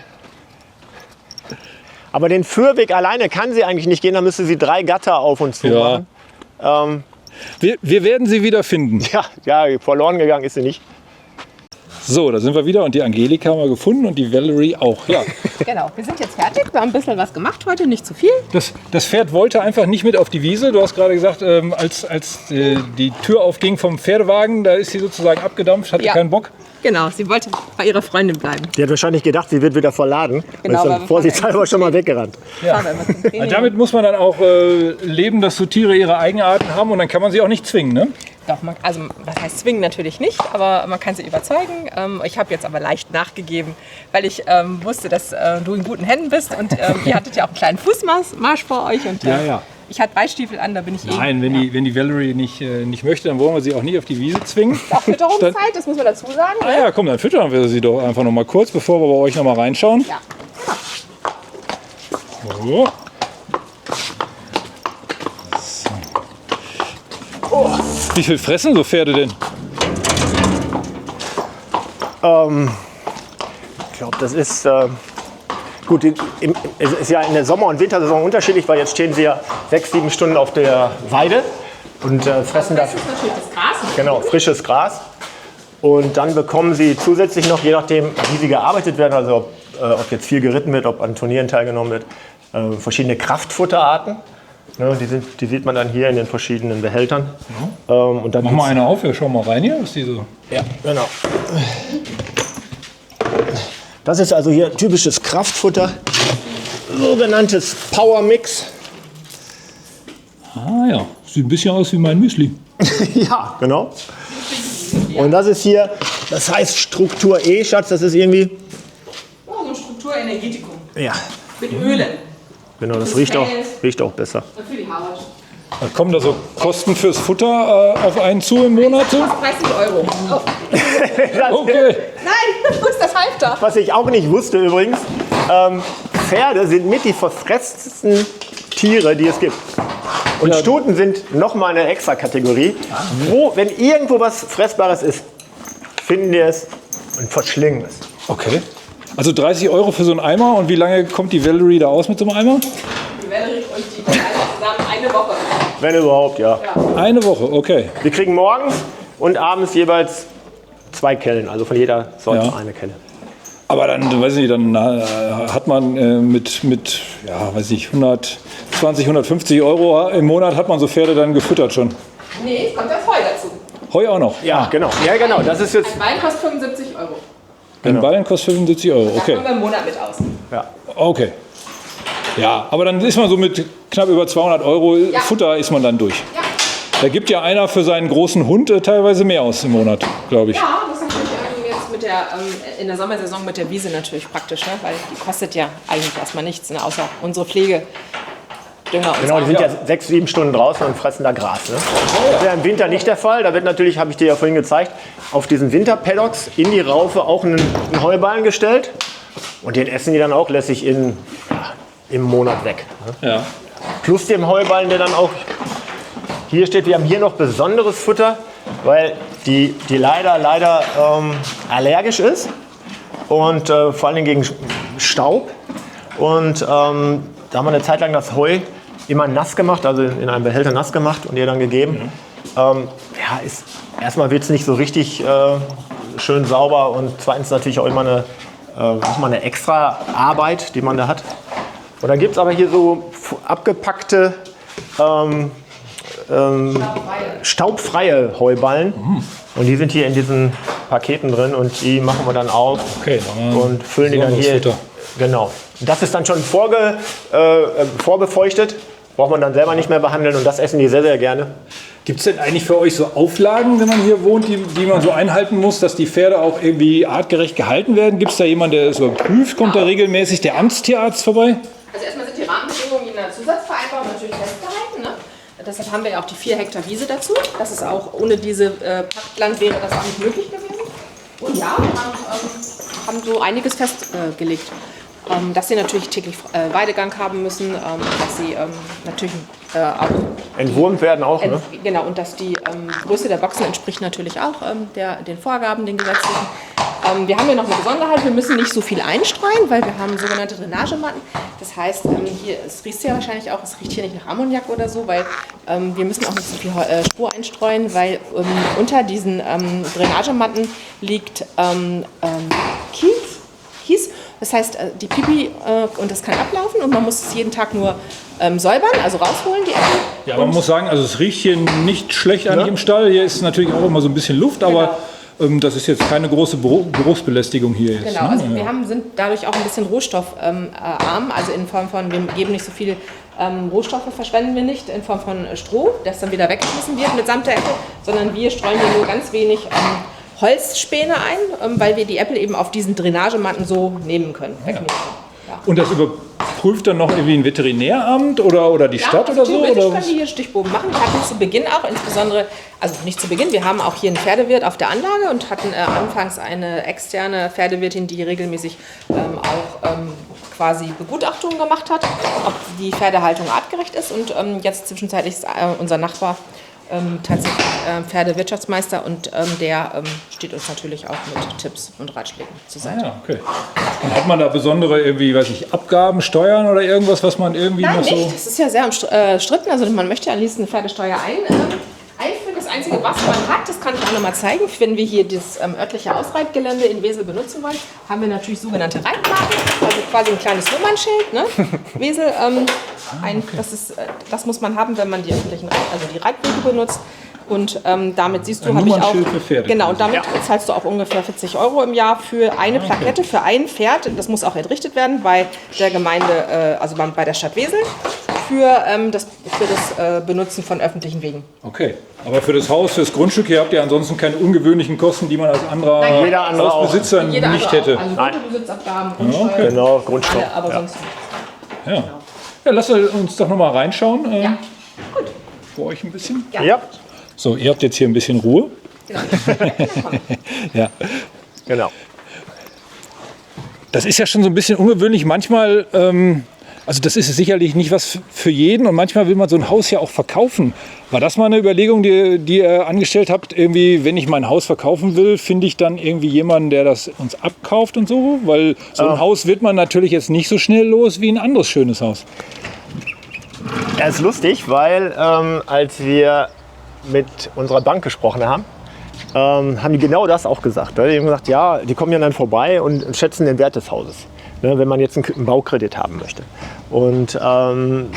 Aber den Führweg alleine kann sie eigentlich nicht gehen, da müsste sie 3 Gatter auf und zu machen. Wir werden sie wieder finden. Ja, verloren gegangen ist sie nicht. So, da sind wir wieder und die Angelika haben wir gefunden und die Valerie auch. Ja, Genau, wir sind jetzt fertig. Wir haben ein bisschen was gemacht heute, nicht zu viel. das Pferd wollte einfach nicht mit auf die Wiese. Du hast gerade gesagt, als die Tür aufging vom Pferdewagen, da ist sie sozusagen abgedampft, hatte Ja. keinen Bock. Genau, sie wollte bei ihrer Freundin bleiben. Die hat wahrscheinlich gedacht, sie wird wieder verladen. Genau, und ist weil dann wir vorsichtshalber schon mal weggerannt. Fahren wir immer zum Training. Damit muss man dann auch leben, dass so Tiere ihre Eigenarten haben und dann kann man sie auch nicht zwingen, ne? Doch, also was heißt zwingen natürlich nicht, aber man kann sie überzeugen. Ich habe jetzt aber leicht nachgegeben, weil ich wusste, dass du in guten Händen bist und ihr hattet ja auch einen kleinen Fußmarsch vor euch. Und, Ja. Ich hatte Beistiefel an, da bin ich Nein, wenn die Valerie nicht möchte, dann wollen wir sie auch nicht auf die Wiese zwingen. Auch Fütterungszeit, das muss man dazu sagen. Ah ja, komm, dann füttern wir sie doch einfach noch mal kurz, bevor wir bei euch noch mal reinschauen. Ja. So. Wie viel fressen so Pferde denn? Ich glaube, das ist... Gut, es ist ja in der Sommer- und Wintersaison unterschiedlich, weil jetzt stehen sie ja 6-7 Stunden auf der Weide und fressen das, Das ist natürlich das Gras. genau, frisches Gras. Und dann bekommen sie zusätzlich noch, je nachdem, wie sie gearbeitet werden, also ob jetzt viel geritten wird, ob an Turnieren teilgenommen wird, verschiedene Kraftfutterarten. Ne, die sieht man dann hier in den verschiedenen Behältern. Und dann Mach mal eine auf, wir schauen mal rein hier. Was ist die so? Ja, genau. Das ist also hier typisches Kraftfutter, sogenanntes Power Mix. Ah ja, sieht ein bisschen aus wie mein Müsli. Ja, genau. Und das ist hier, das heißt Struktur E, Schatz, das ist irgendwie... Oh, so ein Strukturenergetikum Ja, mit Ölen genau, das Das riecht Fell. auch besser. und für die Haut. Da kommen da so Kosten fürs Futter auf einen zu im Monat? So? 30 Euro. Oh. Okay. Nein, wo ist das Halfter? Was ich auch nicht wusste übrigens, Pferde sind mit die verfresstesten Tiere, die es gibt. Und Ja. Stuten sind nochmal eine extra Kategorie, wo, wenn irgendwo was Fressbares ist, finden die es und verschlingen es. Okay. Also 30 Euro für so einen Eimer und wie lange kommt die Valerie da aus mit so einem Eimer? Die Valerie und die zusammen eine Woche. Wenn überhaupt, ja. Eine Woche, okay. Wir kriegen morgens und abends jeweils 2 Kellen, also von jeder Sorte Ja. eine Kelle. Aber dann, weiß ich nicht, dann hat man mit ja, weiß ich, 120, 150 Euro im Monat hat man so Pferde dann gefüttert schon. Nee, es kommt das Heu dazu. Heu auch noch. Ja, genau. Ja, genau. Das ist jetzt. Ein Bein kostet 75 Euro. Ein Ballen kostet 75 Euro, Da okay. kommen wir im Monat mit aus. Ja. Okay. Ja, aber dann ist man so mit knapp über 200 Euro Futter ist man dann durch. Ja. Da gibt ja einer für seinen großen Hund teilweise mehr aus im Monat, glaube ich. Ja, das ist natürlich jetzt mit der, in der Sommersaison mit der Wiese natürlich praktisch, ne? Weil die kostet ja eigentlich erstmal nichts, ne? Außer unsere Pflege. Dünger und Genau, die sind Samen. ja 6-7 Stunden draußen und fressen da Gras. Ne? Das ist ja im Winter nicht der Fall. Da wird natürlich, habe ich dir ja vorhin gezeigt, auf diesen Winterpaddocks in die Raufe auch einen Heuballen gestellt. Und den essen die dann auch lässig im Monat weg. Ne? Ja. Plus dem Heuballen, der dann auch hier steht. Wir haben hier noch besonderes Futter, weil die leider allergisch ist. Und vor allem gegen Staub. Und da haben wir eine Zeit lang das Heu immer nass gemacht, also in einem Behälter nass gemacht und ihr dann gegeben. Erstmal wird es nicht so richtig schön sauber und zweitens natürlich auch immer eine extra Arbeit, die man da hat. Und dann gibt es aber hier so abgepackte staubfreie Heuballen. Und die sind hier in diesen Paketen drin und die machen wir dann auf Okay, dann und füllen die dann hier Futter. Genau. Das ist dann schon vorbefeuchtet. Braucht man dann selber nicht mehr behandeln und das essen die sehr, sehr gerne. Gibt es denn eigentlich für euch so Auflagen, wenn man hier wohnt, die man so einhalten muss, dass die Pferde auch irgendwie artgerecht gehalten werden? Gibt es da jemanden, der das überprüft? Kommt da regelmäßig der Amtstierarzt vorbei? Also erstmal sind die Rahmenbedingungen in der Zusatzvereinbarung natürlich festgehalten. Ne? Deshalb haben wir ja auch die 4 Hektar Wiese dazu. Das ist auch, ohne diese Pachtland wäre das auch nicht möglich gewesen. Und ja, wir haben so einiges festgelegt. Dass sie natürlich täglich Weidegang haben müssen, dass sie natürlich auch entwurmt werden auch, ne? Genau, und dass die Größe der Boxen entspricht natürlich auch den Vorgaben, den gesetzlichen. Wir haben hier noch eine Besonderheit, wir müssen nicht so viel einstreuen, weil wir haben sogenannte Drainagematten. Das heißt, hier, es riecht ja wahrscheinlich auch, es riecht hier nicht nach Ammoniak oder so, weil wir müssen auch nicht so viel Stroh einstreuen, weil unter diesen Drainagematten liegt Kies. Das heißt, die Pipi und das kann ablaufen und man muss es jeden Tag nur säubern, also rausholen, die Äpfel. Ja, man muss sagen, also es riecht hier nicht schlecht eigentlich im Stall. Hier ist natürlich auch immer so ein bisschen Luft, aber das ist jetzt keine große Geruchsbelästigung hier. Jetzt, genau, ne? also wir sind dadurch auch ein bisschen rohstoffarm, also in Form von, wir geben nicht so viel Rohstoffe, verschwenden wir nicht in Form von Stroh, das dann wieder weggeschmissen wird mitsamt der Äpfel, sondern wir streuen hier nur ganz wenig Holzspäne ein, weil wir die Äpfel eben auf diesen Drainagematten so nehmen können, wegnehmen können. Ja. Und das überprüft dann noch irgendwie ein Veterinäramt oder die Stadt oder so? Theoretisch Oder? können die hier Stichproben machen. Wir hatten zu Beginn auch, insbesondere, also nicht zu Beginn, wir haben auch hier einen Pferdewirt auf der Anlage und hatten anfangs eine externe Pferdewirtin, die regelmäßig auch quasi Begutachtungen gemacht hat, ob die Pferdehaltung artgerecht ist. Und jetzt zwischenzeitlich ist unser Nachbar tatsächlich Pferdewirtschaftsmeister und der steht uns natürlich auch mit Tipps und Ratschlägen zur Seite. Ja, okay. Und hat man da besondere irgendwie, weiß ich, Abgaben, Steuern oder irgendwas, was man irgendwie Nein, noch so... nicht. Das ist ja sehr umstritten. Also man möchte am liebsten eine Pferdesteuer einführen. Das Einzige, was man hat, das kann ich auch noch mal zeigen. Wenn wir hier das örtliche Ausreitgelände in Wesel benutzen wollen, haben wir natürlich sogenannte Reitmarken, also quasi ein kleines Nummernschild. Ne? Wesel, das muss man haben, wenn man die öffentlichen die Reitwege benutzt. Und damit siehst du, habe ich auch. Für Pferde. Genau, und damit zahlst du auch ungefähr 40 € im Jahr für eine Plakette, für ein Pferd. Das muss auch entrichtet werden bei der Gemeinde, also bei der Stadt Wesel, für das Benutzen von öffentlichen Wegen. Okay, aber für das Haus, für das Grundstück hier habt ihr ansonsten keine ungewöhnlichen Kosten, die man als jeder andere Hausbesitzer nicht hätte. Also Grundbesitzabgaben, Grundsteuer, Genau, Grundsteuer. aber sonst nicht. Ja. Ja, lasst uns doch noch mal reinschauen. Ja, gut. Vor euch ein bisschen. Ja, So, ihr habt jetzt hier ein bisschen Ruhe. Genau. Ja. genau. Das ist ja schon so ein bisschen ungewöhnlich. Manchmal, also das ist sicherlich nicht was für jeden und manchmal will man so ein Haus ja auch verkaufen. War das mal eine Überlegung, die ihr angestellt habt? Irgendwie, wenn ich mein Haus verkaufen will, finde ich dann irgendwie jemanden, der das uns abkauft und so? Weil so ein Haus wird man natürlich jetzt nicht so schnell los wie ein anderes schönes Haus. Ja, ist lustig, weil als wir mit unserer Bank gesprochen haben, haben die genau das auch gesagt. Die haben gesagt, ja, die kommen ja dann vorbei und schätzen den Wert des Hauses, ne, wenn man jetzt einen Baukredit haben möchte. Und dann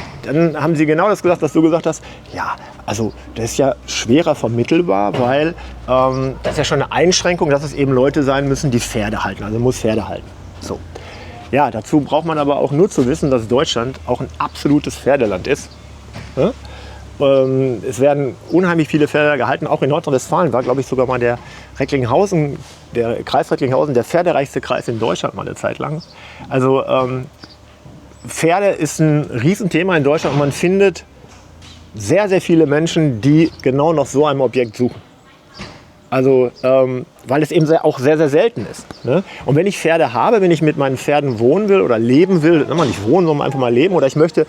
haben sie genau das gesagt, was du gesagt hast. Ja, also das ist ja schwerer vermittelbar, weil das ist ja schon eine Einschränkung, dass es eben Leute sein müssen, die Pferde halten. Also muss Pferde halten. So. Ja, dazu braucht man aber auch nur zu wissen, dass Deutschland auch ein absolutes Pferdeland ist. Ja? Es werden unheimlich viele Pferde gehalten, auch in Nordrhein-Westfalen war, glaube ich, sogar mal der Kreis Recklinghausen, der pferdereichste Kreis in Deutschland mal eine Zeit lang. Also Pferde ist ein Riesenthema in Deutschland und man findet sehr, sehr viele Menschen, die genau nach so einem Objekt suchen. Also, weil es eben auch sehr, sehr selten ist. Ne? Und wenn ich Pferde habe, wenn ich mit meinen Pferden wohnen will oder leben will, nicht wohnen, sondern einfach mal leben, oder ich möchte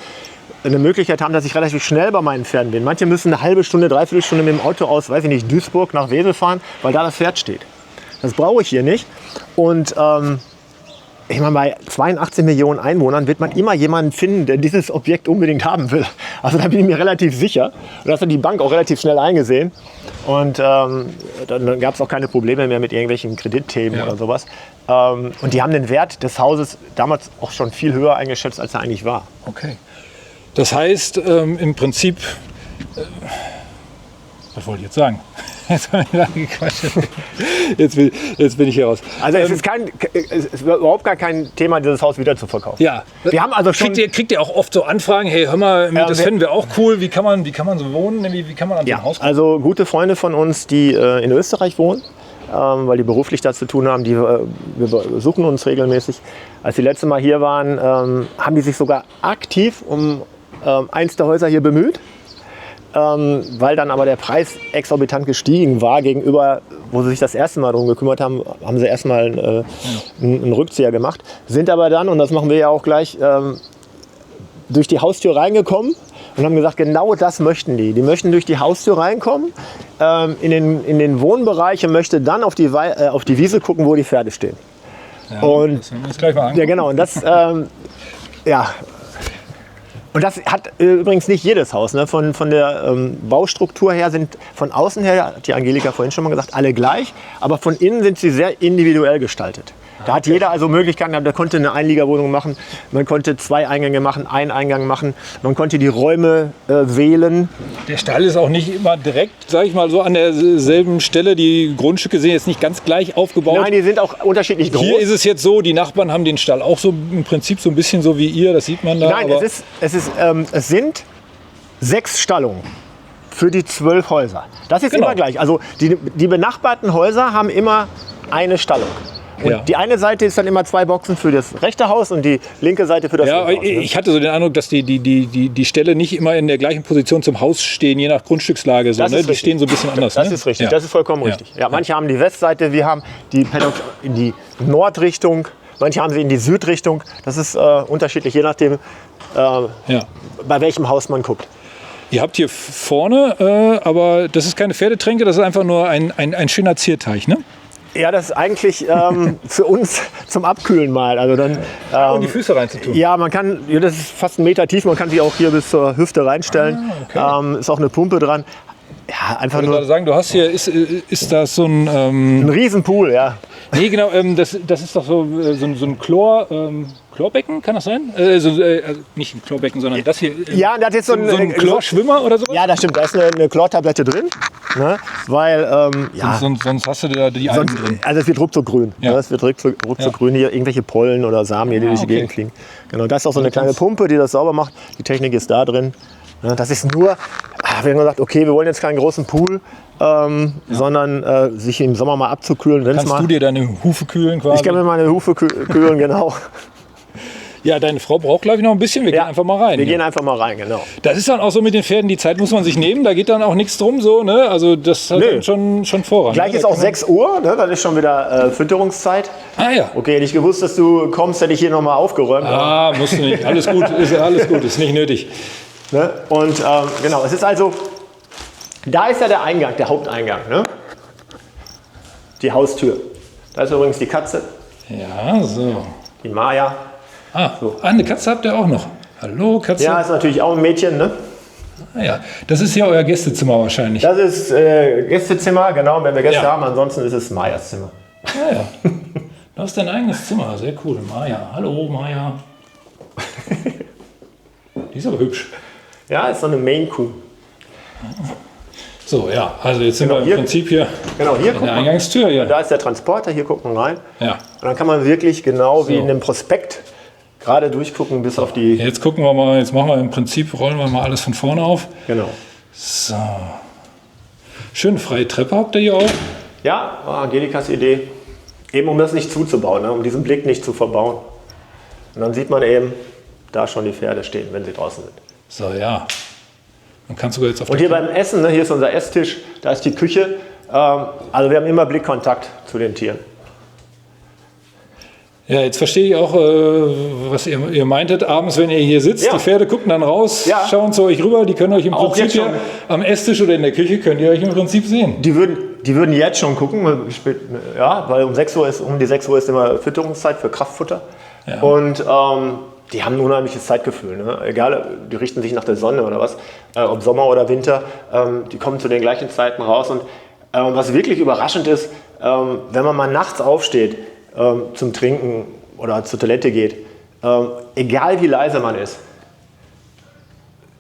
eine Möglichkeit haben, dass ich relativ schnell bei meinen Pferden bin. Manche müssen eine halbe Stunde, dreiviertel Stunde mit dem Auto aus, weiß ich nicht, Duisburg nach Wesel fahren, weil da das Pferd steht. Das brauche ich hier nicht. Und ich meine, bei 82 Millionen Einwohnern wird man immer jemanden finden, der dieses Objekt unbedingt haben will. Also da bin ich mir relativ sicher. Und das hat die Bank auch relativ schnell eingesehen. Und dann gab es auch keine Probleme mehr mit irgendwelchen Kreditthemen oder sowas. Und die haben den Wert des Hauses damals auch schon viel höher eingeschätzt, als er eigentlich war. Okay. Das heißt, im Prinzip, Was wollte ich jetzt sagen? Jetzt habe ich lange gequatscht. Jetzt bin ich hier raus. Also es ist überhaupt gar kein Thema, dieses Haus wieder zu verkaufen. Ja. Wir haben also schon... Kriegt ihr auch oft so Anfragen, hey, hör mal, das fänden wir auch cool, wie kann man so wohnen, wie kann man an so einem Haus kommen? Also gute Freunde von uns, die in Österreich wohnen, weil die beruflich da zu tun haben, wir besuchen uns regelmäßig. Als die letzte Mal hier waren, haben die sich sogar aktiv um eins der Häuser hier bemüht. Weil dann aber der Preis exorbitant gestiegen war gegenüber, wo sie sich das erste Mal darum gekümmert haben, haben sie erstmal einen Rückzieher gemacht. Sind aber dann, und das machen wir ja auch gleich, durch die Haustür reingekommen und haben gesagt, genau das möchten die. Die möchten durch die Haustür reinkommen, in den Wohnbereich und möchten dann auf die Wiese gucken, wo die Pferde stehen. Ja, und das werden wir uns gleich mal angucken. ja, genau. Und das, Und das hat übrigens nicht jedes Haus. Ne? Von der Baustruktur her sind von außen her, hat die Angelika vorhin schon mal gesagt, alle gleich. Aber von innen sind sie sehr individuell gestaltet. Da hat jeder also Möglichkeiten, der konnte eine Einliegerwohnung machen, man konnte 2 Eingänge machen, einen Eingang machen, man konnte die Räume wählen. Der Stall ist auch nicht immer direkt, sage ich mal, so an derselben Stelle. Die Grundstücke sind jetzt nicht ganz gleich aufgebaut. Nein, die sind auch unterschiedlich groß. Hier ist es jetzt so, die Nachbarn haben den Stall auch so im Prinzip so ein bisschen so wie ihr, das sieht man da. Nein, es sind 6 Stallungen für die 12 Häuser. Das ist immer gleich. Also die benachbarten Häuser haben immer eine Stallung. Und die eine Seite ist dann immer 2 Boxen für das rechte Haus und die linke Seite für das linke Haus. Ne? Ich hatte so den Eindruck, dass die Ställe nicht immer in der gleichen Position zum Haus stehen, je nach Grundstückslage. So, ne? Die stehen so ein bisschen anders. Das ist richtig, das ist vollkommen richtig. Ja, manche haben die Westseite, wir haben die Paddocks in die Nordrichtung, manche haben sie in die Südrichtung. Das ist unterschiedlich, je nachdem, bei welchem Haus man guckt. Ihr habt hier vorne, aber das ist keine Pferdetränke, das ist einfach nur ein schöner Zierteich, ne? Ja, das ist eigentlich für uns zum Abkühlen mal. Also dann, um die Füße reinzutun. Ja, man kann, das ist fast 1 Meter tief, man kann sie auch hier bis zur Hüfte reinstellen. Ist auch eine Pumpe dran. Ja, einfach nur. Ich würde sagen, du hast hier, ist das so ein. Ein Riesenpool, ja. Nee, genau, das ist doch so ein Chlorbecken, kann das sein? Also nicht ein Chlorbecken, sondern das hier. Ja, das ist so ein Chlorschwimmer oder sowas? Ja, das stimmt, da ist eine Chlortablette drin. Ne? Weil, sonst hast du da die Algen drin. Also es wird ruckzuck grün. Ja. Es wird ruckzuck grün, hier irgendwelche Pollen oder Samen, die durch die Gegend fliegen. Genau, das ist auch so eine kleine Pumpe, die das sauber macht. Die Technik ist da drin. Das ist nur, wir haben gesagt, okay, wir wollen jetzt keinen großen Pool, sondern sich im Sommer mal abzukühlen. Kannst du dir deine Hufe kühlen quasi? Ich kann mir meine Hufe kühlen, genau. Ja, deine Frau braucht, glaube ich, noch ein bisschen. Wir gehen einfach mal rein. Wir gehen einfach mal rein, genau. Das ist dann auch so mit den Pferden, die Zeit muss man sich nehmen. Da geht dann auch nichts drum, so, ne? Also das hat dann schon Vorrang. Gleich ist auch 6 Uhr, ne? Dann ist schon wieder Fütterungszeit. Ah ja. Okay, hätte ich gewusst, dass du kommst, hätte ich hier nochmal aufgeräumt. Ah, musst du nicht. Alles gut, ist nicht nötig. Ne? Und genau, es ist also, da ist ja der Eingang, der Haupteingang, ne? Die Haustür. Da ist übrigens die Katze. Ja, so. Die Maya. Eine Katze habt ihr auch noch. Hallo, Katze. Ja, ist natürlich auch ein Mädchen, ne? Ah, ja, das ist ja euer Gästezimmer wahrscheinlich. Das ist Gästezimmer, genau, wenn wir Gäste haben. Ansonsten ist es Mayas Zimmer. Ah, ja. Du hast dein eigenes Zimmer, sehr cool. Maya, hallo Maya. Die ist aber hübsch. Ja, ist so eine Maine-Kuh. So, ja, also jetzt sind wir im Prinzip hier, hier an der Eingangstür. Ja. Da ist der Transporter, hier guckt man rein. Ja. Und dann kann man wirklich genau wie in einem Prospekt gerade durchgucken bis auf die... Jetzt gucken wir mal, jetzt machen wir im Prinzip, rollen wir mal alles von vorne auf. Genau. So. Schöne freie Treppe habt ihr hier auch. Ja, war Angelikas Idee. Eben um das nicht zuzubauen, ne? Um diesen Blick nicht zu verbauen. Und dann sieht man eben da schon die Pferde stehen, wenn sie draußen sind. So, ja. Man kann sogar jetzt auf Und hier beim Essen, ne, hier ist unser Esstisch, da ist die Küche. Also wir haben immer Blickkontakt zu den Tieren. Ja, jetzt verstehe ich auch, was ihr meintet. Abends, wenn ihr hier sitzt, die Pferde gucken dann raus, schauen zu euch rüber. Die können euch im Prinzip hier am Esstisch oder in der Küche könnt ihr euch im Prinzip sehen. Die würden jetzt schon gucken, weil um die 6 Uhr ist immer Fütterungszeit für Kraftfutter. Ja. Und die haben ein unheimliches Zeitgefühl. Ne? Egal, die richten sich nach der Sonne oder was, ob Sommer oder Winter, die kommen zu den gleichen Zeiten raus. Und was wirklich überraschend ist, wenn man mal nachts aufsteht, zum Trinken oder zur Toilette geht, egal wie leise man ist,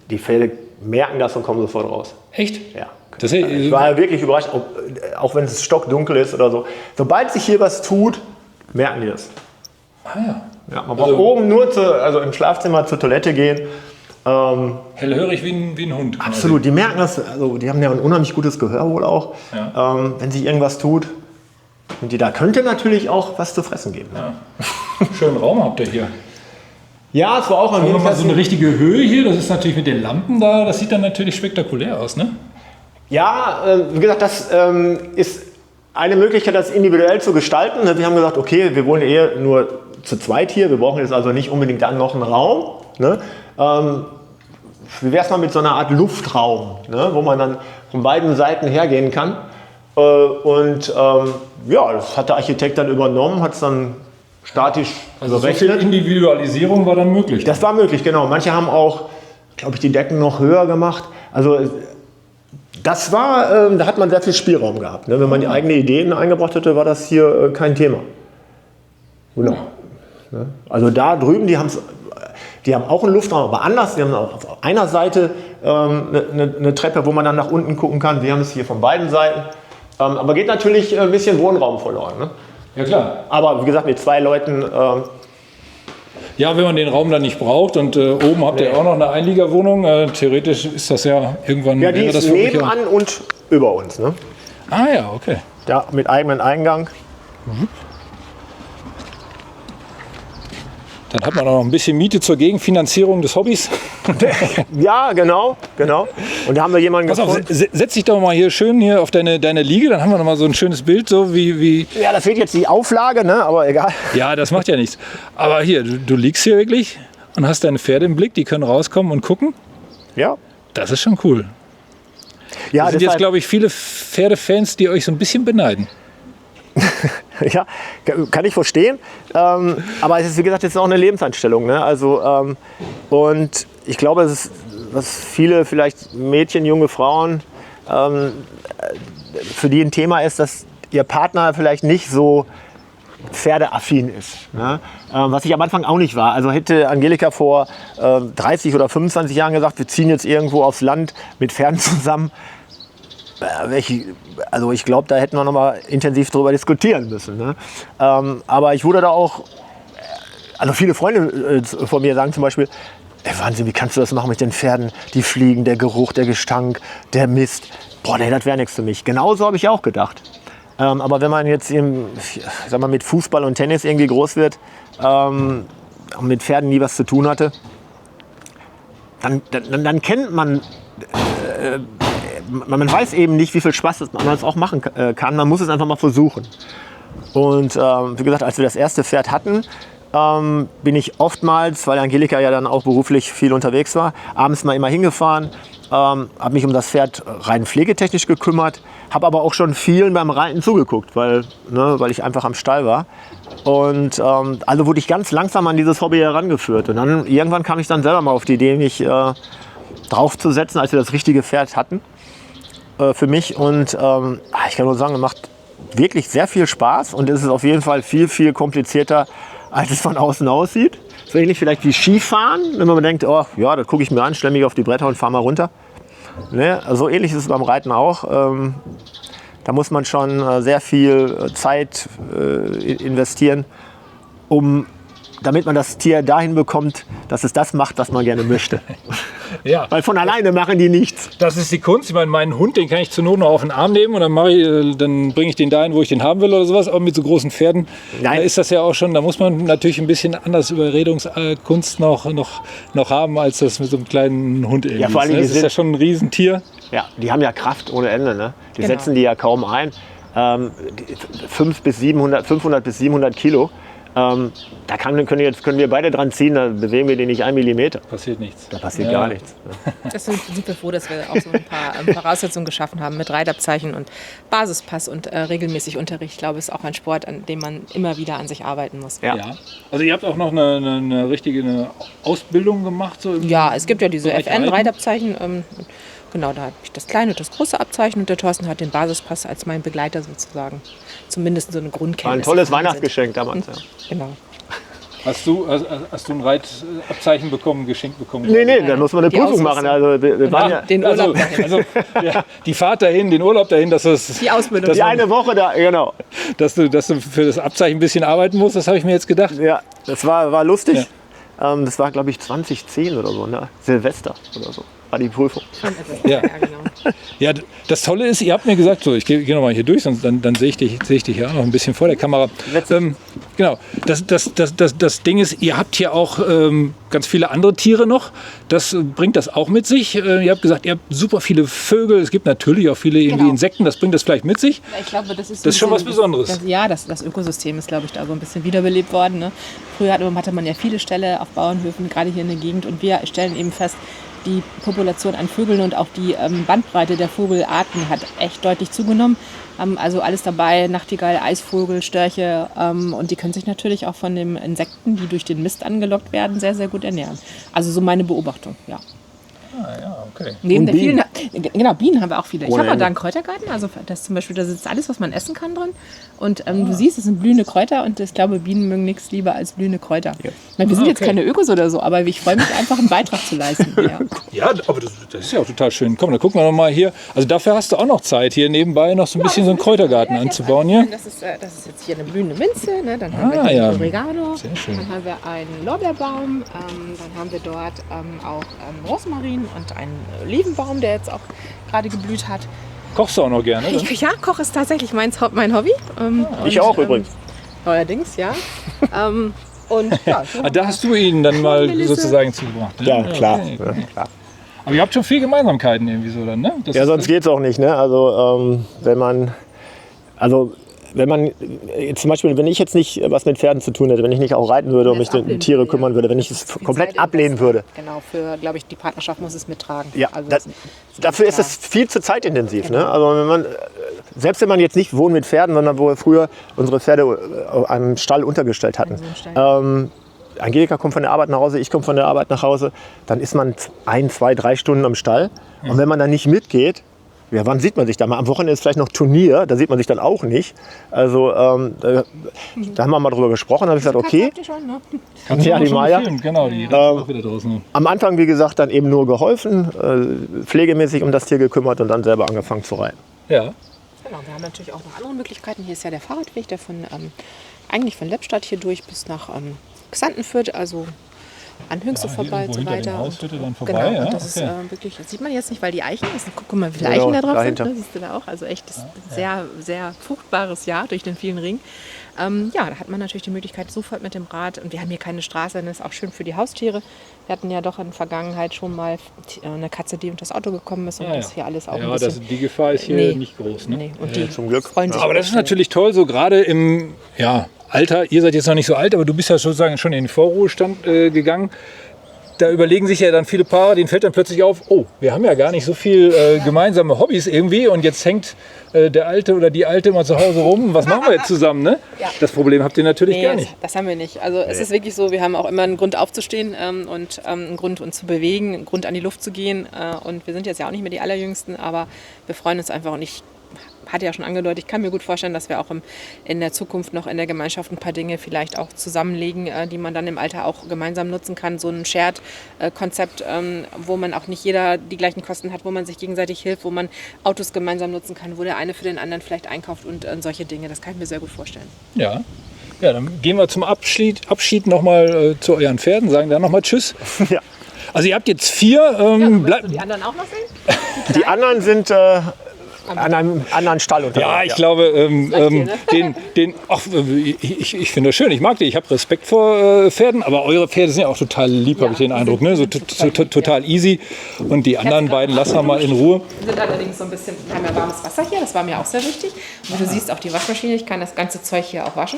die Pferde merken das und kommen sofort raus. Echt? Ja. Das Ich war wirklich überrascht, auch wenn es stockdunkel ist oder so. Sobald sich hier was tut, merken die das. Ah ja. Ja, man braucht oben nur also im Schlafzimmer zur Toilette gehen. Hellhörig wie ein Hund. Absolut, die merken das, also die haben ja ein unheimlich gutes Gehör wohl auch. Ja. Wenn sich irgendwas tut. Und da könnte natürlich auch was zu fressen geben. Ja. Schönen Raum habt ihr hier. Ja, es war auch Haben wir mal so eine richtige Höhe hier, das ist natürlich mit den Lampen da, das sieht dann natürlich spektakulär aus, ne? Ja, wie gesagt, das ist eine Möglichkeit, das individuell zu gestalten. Wir haben gesagt, okay, wir wohnen eher nur zu zweit hier, wir brauchen jetzt also nicht unbedingt dann noch einen Raum. Ne? Wie wäre es mal mit so einer Art Luftraum, ne? Wo man dann von beiden Seiten hergehen kann. Ja, das hat der Architekt dann übernommen, hat es dann statisch So viel Individualisierung war dann möglich. Das war möglich, genau. Manche haben auch, glaube ich, die Decken noch höher gemacht. Also das war, da hat man sehr viel Spielraum gehabt. Ne? Wenn man die eigenen Ideen eingebracht hätte, war das hier kein Thema. Genau. Ja. Also da drüben, die haben auch einen Luftraum, aber anders. Die haben auf einer Seite eine Treppe, wo man dann nach unten gucken kann. Wir haben es hier von beiden Seiten. Aber geht natürlich ein bisschen Wohnraum verloren. Ne? Ja klar. Aber wie gesagt, mit 2 Leuten... Ja, wenn man den Raum dann nicht braucht und oben habt ihr auch noch eine Einliegerwohnung, theoretisch ist das ja irgendwann... Ja, die das ist nebenan und über uns. Ne? Ah ja, okay. Ja, mit eigenem Eingang. Dann hat man auch noch ein bisschen Miete zur Gegenfinanzierung des Hobbys. Ja, genau. Und da haben wir jemanden Pass auf, gefunden. setz dich doch mal hier schön hier auf deine Liege, dann haben wir noch mal so ein schönes Bild, so wie... Ja, da fehlt jetzt die Auflage, ne? Aber egal. Ja, das macht ja nichts. Aber hier, du liegst hier wirklich und hast deine Pferde im Blick, die können rauskommen und gucken. Ja. Das ist schon cool. Ja, Es sind jetzt, glaube ich, viele Pferdefans, die euch so ein bisschen beneiden. Ja, kann ich verstehen. Aber es ist, wie gesagt, jetzt auch eine Lebenseinstellung. Ne? Also, und ich glaube, es ist, was viele vielleicht Mädchen, junge Frauen, für die ein Thema ist, dass ihr Partner vielleicht nicht so pferdeaffin ist. Ne? Was ich am Anfang auch nicht war. Also hätte Angelika vor 30 oder 25 Jahren gesagt, wir ziehen jetzt irgendwo aufs Land mit Pferden zusammen. Also ich glaube, da hätten wir noch mal intensiv drüber diskutieren müssen. Ne? Aber ich wurde da auch, also viele Freunde von mir sagen zum Beispiel, ey, Wahnsinn, wie kannst du das machen mit den Pferden? Die Fliegen, der Geruch, der Gestank, der Mist. Boah, nee, das wäre nichts für mich. Genauso habe ich auch gedacht. Aber wenn man jetzt sag mal, mit Fußball und Tennis irgendwie groß wird und mit Pferden nie was zu tun hatte, dann kennt man... Man weiß eben nicht, wie viel Spaß man das auch machen kann. Man muss es einfach mal versuchen. Und wie gesagt, als wir das erste Pferd hatten, bin ich oftmals, weil Angelika ja dann auch beruflich viel unterwegs war, abends mal immer hingefahren, habe mich um das Pferd rein pflegetechnisch gekümmert, habe aber auch schon vielen beim Reiten zugeguckt, weil ich einfach am Stall war. Und also wurde ich ganz langsam an dieses Hobby herangeführt. Und dann irgendwann kam ich dann selber mal auf die Idee, mich draufzusetzen, als wir das richtige Pferd hatten für mich. Und ich kann nur sagen, es macht wirklich sehr viel Spaß und es ist auf jeden Fall viel, viel komplizierter, als es von außen aussieht. So ähnlich vielleicht wie Skifahren, wenn man denkt, oh ja, das gucke ich mir an, stelle mich auf die Bretter und fahre mal runter. Ne? So ähnlich ist es beim Reiten auch. Da muss man schon sehr viel Zeit investieren, damit man das Tier dahin bekommt, dass es das macht, was man gerne möchte. Ja. Weil von alleine machen die nichts. Das ist die Kunst. Ich meine, meinen Hund, den kann ich zur Not noch auf den Arm nehmen und dann bringe ich den dahin, wo ich den haben will oder sowas. Aber mit so großen Pferden, da ist das ja auch schon, da muss man natürlich ein bisschen anders Überredungskunst noch haben, als das mit so einem kleinen Hund irgendwie. Ja, vor allem, das ist ja schon ein Riesentier. Ja, die haben ja Kraft ohne Ende. Ne? Die Genau. setzen die ja kaum ein. 500 bis 700 Kilo. Da können wir beide dran ziehen, da bewegen wir den nicht 1 Millimeter. Passiert nichts. Da passiert gar nichts. Das sind wir froh, dass wir auch so ein paar Voraussetzungen geschaffen haben mit Reitabzeichen und Basispass und regelmäßig Unterricht. Ich glaube, es ist auch ein Sport, an dem man immer wieder an sich arbeiten muss. Ja. Ja. Also ihr habt auch noch eine richtige Ausbildung gemacht? So Ja, es gibt ja diese Bereich Reiten? FN-Reitabzeichen. Genau, da habe ich das kleine und das große Abzeichen und der Thorsten hat den Basispass als mein Begleiter sozusagen. Zumindest so eine Grundkenntnis. War ein tolles Weihnachtsgeschenk damals. Ja. Genau. Hast du ein Reitabzeichen geschenkt bekommen? Nee, dann muss man eine Die Prüfung machen. Also, wir waren ja, Den Urlaub dahin. Also die Fahrt dahin, den Urlaub dahin, dass Die Ausbildung. die eine Woche da, genau. dass du für das Abzeichen ein bisschen arbeiten musst, das habe ich mir jetzt gedacht. Ja, das war lustig. Das war, glaube ich, 2010 oder so, ne? Silvester oder so. War die Prüfung. Ja. Genau. Ja, das Tolle ist, ihr habt mir gesagt, so, ich gehe noch mal hier durch, sonst dann sehe ich dich ja noch ein bisschen vor der Kamera. Genau, das Ding ist, ihr habt hier auch ganz viele andere Tiere noch. Das bringt das auch mit sich. Ihr habt gesagt, ihr habt super viele Vögel. Es gibt natürlich auch viele irgendwie Insekten. Das bringt das vielleicht mit sich. Ich glaube, das ist schon was Besonderes. Das Ökosystem ist, glaube ich, da so ein bisschen wiederbelebt worden. Ne? Früher hatte man ja viele Ställe auf Bauernhöfen, gerade hier in der Gegend. Und wir stellen eben fest, die Population an Vögeln und auch die Bandbreite der Vogelarten hat echt deutlich zugenommen. Also alles dabei, Nachtigall, Eisvogel, Störche. Und die können sich natürlich auch von den Insekten, die durch den Mist angelockt werden, sehr, sehr gut ernähren. Also so meine Beobachtung, ja. Ja, okay. Neben Und der Bienen. Genau, Bienen haben wir auch viele. Ich Ohne habe auch Ende. da einen Kräutergarten, also das zum Beispiel, da sitzt alles, was man essen kann drin. Und du siehst, es sind blühende Kräuter und ich glaube, Bienen mögen nichts lieber als blühende Kräuter. Ja. Wir sind jetzt keine Ökos oder so, aber ich freue mich einfach, einen Beitrag zu leisten. Ja. Ja, aber das ist ja auch total schön. Komm, dann gucken wir noch mal hier. Also dafür hast du auch noch Zeit, hier nebenbei noch so ein bisschen so einen Kräutergarten anzubauen hier. Das ist jetzt hier eine blühende Minze, ne? Dann haben wir hier ja. einen Oregano, Sehr schön. dann haben wir einen Lorbeerbaum, dann haben wir dort auch Rosmarin und einen Olivenbaum, der jetzt auch gerade geblüht hat. Kochst du auch noch gerne? Oder? Ja, Koch ist tatsächlich mein Hobby. Ich auch übrigens. Neuerdings, ja. Und ja, so Da hast du ihn dann mal Melisse. sozusagen zugebracht. Ne? Ja, klar. Okay. Ja, klar. Aber ihr habt schon viel Gemeinsamkeiten irgendwie so dann, ne? Das Ja, ist- sonst geht es auch nicht. Ne? Also, wenn man jetzt zum Beispiel, wenn ich jetzt nicht was mit Pferden zu tun hätte, wenn ich nicht auch reiten würde und mich um Tiere kümmern würde, wenn ich es komplett ablehnen würde. Genau, für, glaube ich, die Partnerschaft muss es mittragen. Ja, also dafür ist es viel zu zeitintensiv. Ne? Also selbst wenn man jetzt nicht wohnt mit Pferden, sondern wo wir früher unsere Pferde am Stall untergestellt hatten. so ein Stall. Angelika kommt von der Arbeit nach Hause, ich komme von der Arbeit nach Hause, dann ist man 1, 2, 3 Stunden am Stall. Und wenn man dann nicht mitgeht, ja, wann sieht man sich da mal? Am Wochenende ist vielleicht noch Turnier, da sieht man sich dann auch nicht. Also da haben wir mal drüber gesprochen, da habe ich gesagt, okay. Habt ihr schon, ne? Kannst du Ja, auch die schon Maya. gefilmt, genau, die auch wieder draußen. Am Anfang, wie gesagt, dann eben nur geholfen, pflegemäßig um das Tier gekümmert und dann selber angefangen zu reiten. Ja. Genau, wir haben natürlich auch noch andere Möglichkeiten. Hier ist ja der Fahrradweg, der eigentlich von Leppstadt hier durch bis nach Xanten führt, also an Hüngste Ja, vorbei und so irgendwo hinter weiter. dem Haus führt er dann vorbei, Genau, ja, und das okay. ist wirklich, das sieht man jetzt nicht, weil die Eichen, guck mal, wie viele Genau, Eichen da drauf dahinter. sind, ne? Siehst du da auch, also echt, das ist ein sehr, sehr fruchtbares Jahr durch den vielen Regen. Ja, da hat man natürlich die Möglichkeit, sofort mit dem Rad, und wir haben hier keine Straße, das ist auch schön für die Haustiere. Wir hatten ja doch in der Vergangenheit schon mal eine Katze, die unter das Auto gekommen ist, und das ist hier alles auch ein Ja, bisschen... die Gefahr ist hier Nee. nicht groß. Ne? Nee, und die zum Glück. freuen sich. Aber das ist natürlich toll, so gerade im Alter, ihr seid jetzt noch nicht so alt, aber du bist ja sozusagen schon in den Vorruhestand gegangen. Da überlegen sich ja dann viele Paare, denen fällt dann plötzlich auf, oh, wir haben ja gar nicht so viel gemeinsame Hobbys irgendwie, und jetzt hängt der Alte oder die Alte mal zu Hause rum. Was machen wir jetzt zusammen? Ne? Ja. Das Problem habt ihr natürlich gar nicht. Das haben wir nicht. Also es ist wirklich so, wir haben auch immer einen Grund aufzustehen und einen Grund uns zu bewegen, einen Grund an die Luft zu gehen. Und wir sind jetzt ja auch nicht mehr die Allerjüngsten, aber wir freuen uns einfach, und ich hatte ja schon angedeutet, ich kann mir gut vorstellen, dass wir auch in der Zukunft noch in der Gemeinschaft ein paar Dinge vielleicht auch zusammenlegen, die man dann im Alter auch gemeinsam nutzen kann. So ein Shared-Konzept, wo man auch nicht jeder die gleichen Kosten hat, wo man sich gegenseitig hilft, wo man Autos gemeinsam nutzen kann, wo der eine für den anderen vielleicht einkauft und solche Dinge. Das kann ich mir sehr gut vorstellen. Ja. Ja, dann gehen wir zum Abschied nochmal zu euren Pferden, sagen dann nochmal Tschüss. Ja. Also ihr habt jetzt 4. Willst du die anderen auch noch sehen? Die anderen sind an einem anderen Stall unterwegs. Ja, ich glaube, ne? ich finde das schön, ich mag die, ich habe Respekt vor Pferden, aber eure Pferde sind ja auch total lieb, habe ich den Eindruck, ne? So total easy, und die anderen beiden lassen wir mal in Ruhe. Wir sind allerdings so ein bisschen, wir haben ja warmes Wasser hier, das war mir auch sehr wichtig. Und du siehst auch die Waschmaschine, ich kann das ganze Zeug hier auch waschen.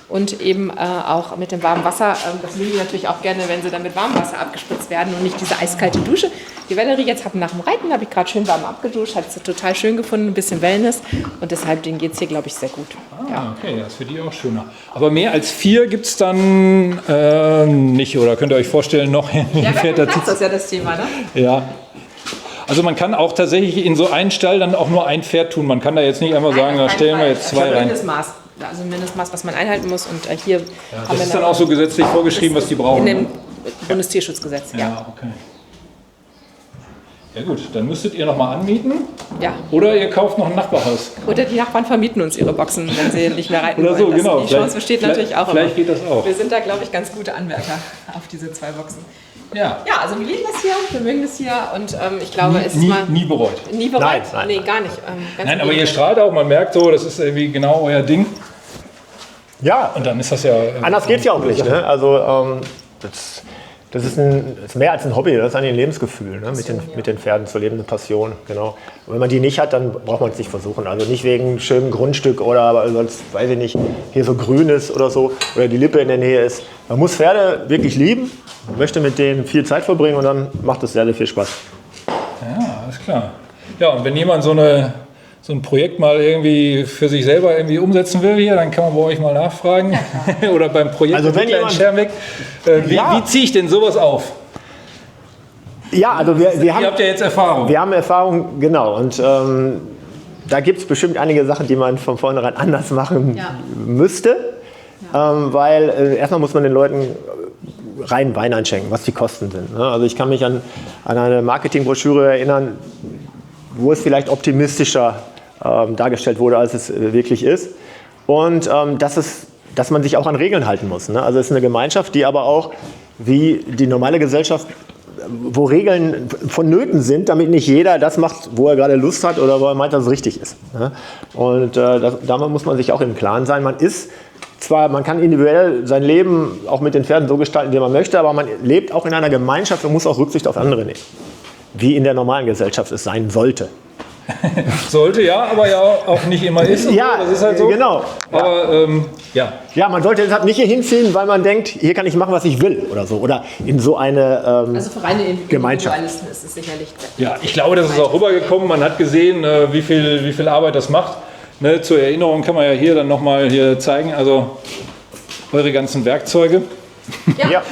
Und eben auch mit dem warmen Wasser, das mögen die natürlich auch gerne, wenn sie dann mit warmem Wasser abgespritzt werden und nicht diese eiskalte Dusche. Die Valerie jetzt nach dem Reiten, habe ich gerade schön warm abgeduscht, hat sie total schön gefunden, ein bisschen Wellness, und deshalb denen geht es hier, glaube ich, sehr gut. Ja. Okay, das ist für die auch schöner. Aber mehr als 4 gibt es dann nicht, oder könnt ihr euch vorstellen, noch ein Pferd dazu? Das ist ja das Thema, ne? Ja. Also man kann auch tatsächlich in so einen Stall dann auch nur ein Pferd tun. Man kann da jetzt nicht einfach sagen, da stellen wir jetzt 2 rein. Mindestmaß. Also ein Mindestmaß, was man einhalten muss. Und hier haben Das ist dann auch so gesetzlich vorgeschrieben, was die brauchen. in dem Bundestierschutzgesetz, ja. Ja, okay. Ja gut, dann müsstet ihr nochmal anmieten Ja. oder ihr kauft noch ein Nachbarhaus. Oder die Nachbarn vermieten uns ihre Boxen, wenn sie nicht mehr reiten Oder so, wollen. Das- genau. Die Chance besteht natürlich auch Vielleicht geht das auch. Wir sind da, glaube ich, ganz gute Anwärter auf diese 2 Boxen. Ja. Ja, also wir lieben das hier, wir mögen das hier und ich glaube, es ist Nie, mal nie bereut. nie bereut. Nein, nein. Nee, gar nicht. Ganz Nein, im aber ihr Gegenteil. strahlt auch, man merkt so, das ist irgendwie genau euer Ding. Ja, Und dann ist das ja... anders geht es ja auch nicht. Ne? Also das ist mehr als ein Hobby, das ist eigentlich ein Lebensgefühl, ne? Mit den Pferden zu leben, eine Passion. Genau. Und wenn man die nicht hat, dann braucht man es nicht versuchen. Also nicht wegen schönem Grundstück oder sonst, weiß ich nicht, hier so grün ist oder so oder die Lippe in der Nähe ist. Man muss Pferde wirklich lieben, möchte mit denen viel Zeit verbringen und dann macht es sehr, sehr viel Spaß. Ja, alles klar. Ja, und wenn jemand so ein Projekt mal irgendwie für sich selber irgendwie umsetzen will hier, dann kann man bei euch mal nachfragen. Oder beim Projekt Also wenn in jemand- Schermbeck. Wie ziehe ich denn sowas auf? Ja, also wir Ihr haben... habt ja jetzt Erfahrung. Wir haben Erfahrung, genau. Und da gibt es bestimmt einige Sachen, die man von vornherein anders machen müsste. Weil erstmal muss man den Leuten rein Wein einschenken, was die Kosten sind. Ne? Also ich kann mich an eine Marketingbroschüre erinnern, wo es vielleicht optimistischer dargestellt wurde, als es wirklich ist. Und dass man sich auch an Regeln halten muss. Ne? Also es ist eine Gemeinschaft, die aber auch, wie die normale Gesellschaft, wo Regeln vonnöten sind, damit nicht jeder das macht, wo er gerade Lust hat oder wo er meint, dass es richtig ist. Ne? Und damit muss man sich auch im Klaren sein. Man kann individuell sein Leben auch mit den Pferden so gestalten, wie man möchte, aber man lebt auch in einer Gemeinschaft und muss auch Rücksicht auf andere nehmen. Wie in der normalen Gesellschaft es sein sollte. Sollte ja, aber ja auch nicht immer ist. Und Ja, so. Das ist halt so. genau. Aber ja. Ja, man sollte deshalb nicht hier hinziehen, weil man denkt, hier kann ich machen, was ich will oder so. Oder in so eine Also für reine Gemeinschaft. Individualisten ist es sicherlich. Ja, ich glaube, das ist auch rübergekommen. Man hat gesehen, wie viel Arbeit das macht. Ne, zur Erinnerung kann man ja hier dann nochmal hier zeigen. Also eure ganzen Werkzeuge. Ja.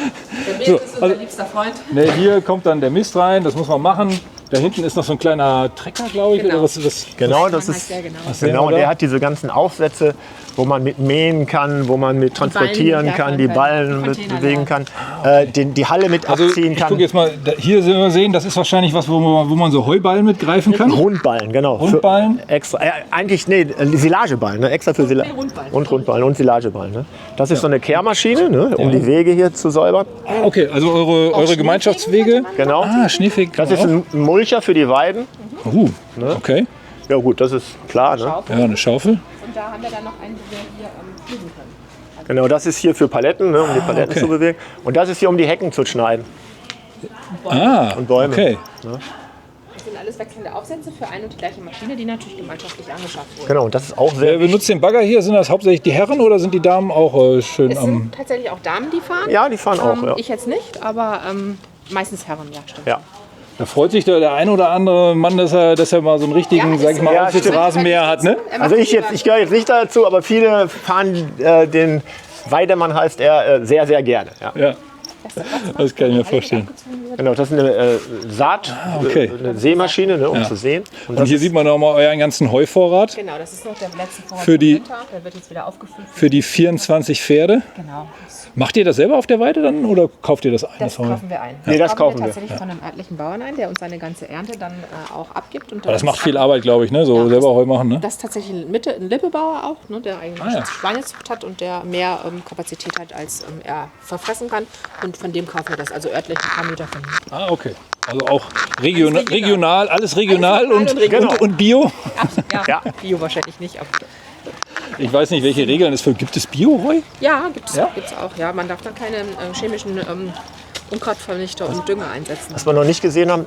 Der Bild So, ist unser also- liebster Freund. Ne, hier kommt dann der Mist rein, das muss man machen. Da hinten ist noch so ein kleiner Trecker, glaube ich. Genau. Oder was, Genau, das Mann ist heißt der, genau. was sehen genau. wir Und da? der hat diese ganzen Aufsätze, wo man mit mähen kann, wo man mit transportieren Ballen kann, die werfen Ballen können, mit Container bewegen kann, die Halle mit Also abziehen ich kann. gucke jetzt mal, hier sehen wir sehen, das ist wahrscheinlich was, wo man so Heuballen mitgreifen kann. Rundballen, genau. Rundballen? Für extra, eigentlich, nee, Silageballen, ne? Extra für Rundballen. Und Rundballen und Silageballen. Ne? Das ist so eine Kehrmaschine, ne? Um die Wege hier zu säubern. Okay, also eure Gemeinschaftswege. Genau. Ah, Schneefeg. Das ist ein Mulcher für die Weiden. Okay. Ja gut, das ist klar. Ne? Ja, eine Schaufel. Und da haben wir dann noch einen, den wir hier pflügen können. Genau, das ist hier für Paletten, ne? Um die Paletten okay. zu bewegen. Und das ist hier, um die Hecken zu schneiden. Ah, Und Bäume. okay. Das sind alles wechselnde Aufsätze für eine und die gleiche Maschine, die natürlich gemeinschaftlich angeschafft wurde. Genau, und das ist auch sehr Wer benutzt den Bagger hier? Sind das hauptsächlich die Herren oder sind die Damen auch schön Es am... sind tatsächlich auch Damen, die fahren. Ja, die fahren auch, ja. Ich jetzt nicht, aber meistens Herren, ja, stimmt. Ja. Da freut sich der ein oder andere Mann, dass er mal so einen richtigen, Ja, sag ich mal, ja, Rasenmäher hat, ne? Er macht Also lieber- ich gehöre jetzt nicht dazu, aber viele fahren den Weidemann heißt er sehr, sehr gerne. Ja. Ja, das kann ich mir vorstellen. Genau, das ist eine okay. eine Sämaschine, ne, um zu säen. Und hier sieht man auch mal euren ganzen Heuvorrat Genau, das ist noch der letzte Vorrat Für die- vom Winter. Der wird jetzt wieder aufgefüllt. für die 24 Pferde. Genau. Macht ihr das selber auf der Weide dann oder kauft ihr das ein? Das Heu? kaufen wir ein. Nee, das kaufen wir. tatsächlich von einem örtlichen Bauern ein, der uns seine ganze Ernte dann auch abgibt. Und Aber das macht viel Arbeit, glaube ich, ne? So Ja, selber Heu machen, ne? Das ist tatsächlich ein Lippebauer auch, ne, der eigentlich ja. Schweinezucht hat und der mehr Kapazität hat, als er verfressen kann. Und von dem kaufen wir das, also örtlich ein paar Meter von hier. Ah, okay. Also auch regional, alles regional Alles und, regional und und Bio. Absolut, ja. Ja. Bio wahrscheinlich nicht, aber Ich weiß nicht, welche Regeln es für. Gibt es Bio-Heu? ja, gibt es Ja? auch. Ja, man darf dann keine chemischen Unkrautvernichter und Dünger einsetzen. Was wir noch nicht gesehen haben,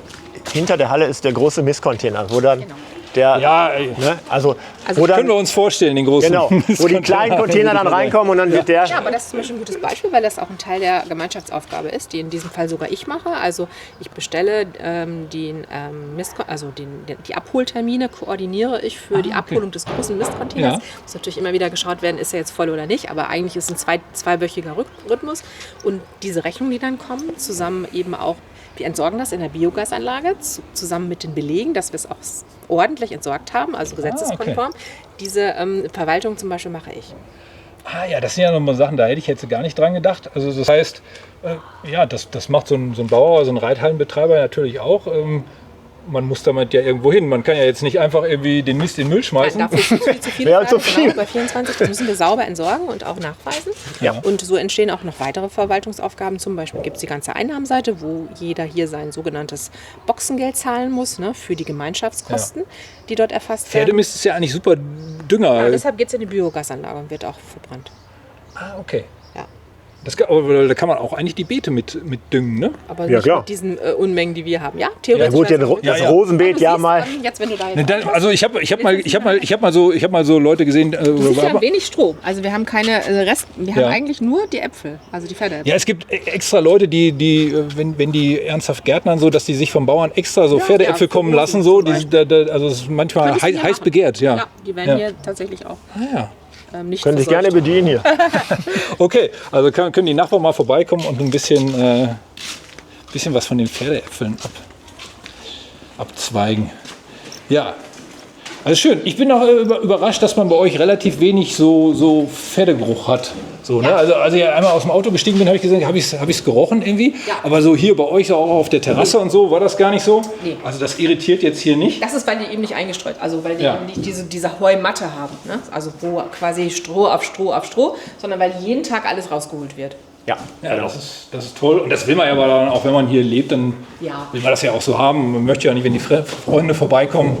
hinter der Halle ist der große Mistcontainer, wo dann Genau. Ja, ne? Also Also wo dann, können wir uns vorstellen, den großen. genau, wo die kleinen Container dann reinkommen und dann wird der. Ja, aber das ist zum Beispiel ein gutes Beispiel, weil das auch ein Teil der Gemeinschaftsaufgabe ist, die in diesem Fall sogar ich mache. Also ich bestelle die Abholtermine, koordiniere ich für die Abholung des großen Mistcontainers. Ja. Muss natürlich immer wieder geschaut werden, ist er jetzt voll oder nicht, aber eigentlich ist es ein zweiwöchiger Rhythmus. Und diese Rechnungen, die dann kommen, zusammen eben auch, wir entsorgen das in der Biogasanlage, zusammen mit den Belegen, dass wir es auch ordentlich entsorgt haben, also gesetzeskonform. Diese Verwaltung zum Beispiel mache ich. Ah ja, das sind ja nochmal Sachen, da hätte ich jetzt gar nicht dran gedacht. Also das heißt, ja, das macht so ein Bauer, so ein Reithallenbetreiber natürlich auch. Man muss damit ja irgendwo hin. Man kann ja jetzt nicht einfach irgendwie den Mist in den Müll schmeißen. Dafür ist viel zu viel. Ja, zu viel. Genau, bei 24 das müssen wir sauber entsorgen und auch nachweisen. Ja. Und so entstehen auch noch weitere Verwaltungsaufgaben. Zum Beispiel gibt es die ganze Einnahmenseite, wo jeder hier sein sogenanntes Boxengeld zahlen muss, ne, für die Gemeinschaftskosten, die dort erfasst werden. Pferdemist ist ja eigentlich super Dünger. Ja, deshalb geht es in die Biogasanlage und wird auch verbrannt. Ah, okay. Ja. Aber da kann man auch eigentlich die Beete mit düngen, ne? Aber Ja, nicht klar. mit diesen Unmengen, die wir haben. Ja, theoretisch. Ja gut, wär's auch- das ja. Rosenbeet Du ja siehst, mal. Jetzt, wenn du da Ne, jetzt also ich hab mal so Leute gesehen. wir haben Aber, wenig Stroh. Also wir haben keine wir haben Ja. eigentlich nur die Äpfel, also die Pferdeäpfel. ja, es gibt extra Leute, die wenn die ernsthaft gärtnern, so, dass die sich vom Bauern extra so Ja, Pferdeäpfel ja, kommen für lassen, Rosen so. zum Also es ist manchmal Könntest du hier heiß machen. begehrt, ja. Ja, die werden hier tatsächlich auch Ja. nicht Können sich verseucht. gerne bedienen hier. Okay, also können die Nachbarn mal vorbeikommen und ein bisschen was von den Pferdeäpfeln abzweigen. Ja, also schön. Ich bin auch überrascht, dass man bei euch relativ wenig so Pferdegeruch hat. So, ne? Also als ich einmal aus dem Auto gestiegen bin, habe ich gesehen, habe ich's gerochen irgendwie. Ja. Aber so hier bei euch, so auch auf der Terrasse und so, war das gar nicht so. Nee. Also das irritiert jetzt hier nicht. Das ist, weil die eben nicht eingestreut, also weil die Ja. eben nicht diese Heumatte haben, ne? Also wo quasi Stroh auf Stroh auf Stroh, sondern weil jeden Tag alles rausgeholt wird. Ja, Ja, genau. das ist toll. Und das will man ja aber dann, auch wenn man hier lebt, dann Ja. will man das ja auch so haben. Man möchte ja nicht, wenn die Freunde vorbeikommen,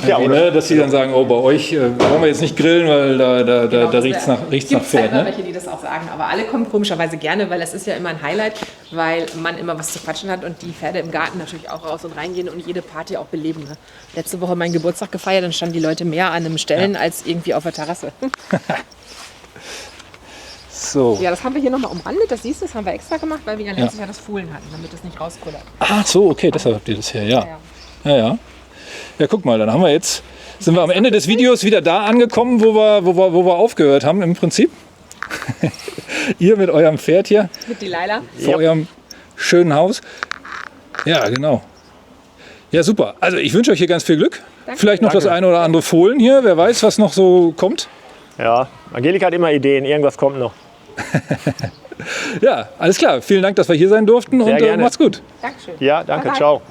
Ja, irgendwie, ne, dass sie dann sagen, oh, bei euch wollen wir jetzt nicht grillen, weil da riecht es nach Pferd. Halt Ne? welche, die das auch sagen, aber alle kommen komischerweise gerne, weil es ist ja immer ein Highlight, weil man immer was zu quatschen hat und die Pferde im Garten natürlich auch raus und reingehen und jede Party auch beleben. Ne? Letzte Woche meinen Geburtstag gefeiert, dann standen die Leute mehr an einem Stellen als irgendwie auf der Terrasse. So. Ja, das haben wir hier nochmal umrandet, das siehst du, das haben wir extra gemacht, weil wir ja letztes Jahr das Fohlen hatten, damit es nicht rauskullert. Ach so, okay, deshalb habt ihr das hier, ja. Ja. Ja. Ja, guck mal, dann haben wir jetzt, sind wir am Ende des Videos wieder da angekommen, wo wir aufgehört haben im Prinzip. Ihr mit eurem Pferd hier Mit Delilah. vor eurem schönen Haus. Ja, genau. Ja, super. Also ich wünsche euch hier ganz viel Glück. Danke. Vielleicht noch das Danke. eine oder andere Fohlen hier. Wer weiß, was noch so kommt. Ja, Angelika hat immer Ideen, irgendwas kommt noch. Ja, alles klar. Vielen Dank, dass wir hier sein durften Sehr und gerne. macht's gut. Dankeschön. Ja, danke, Bye, bye. ciao.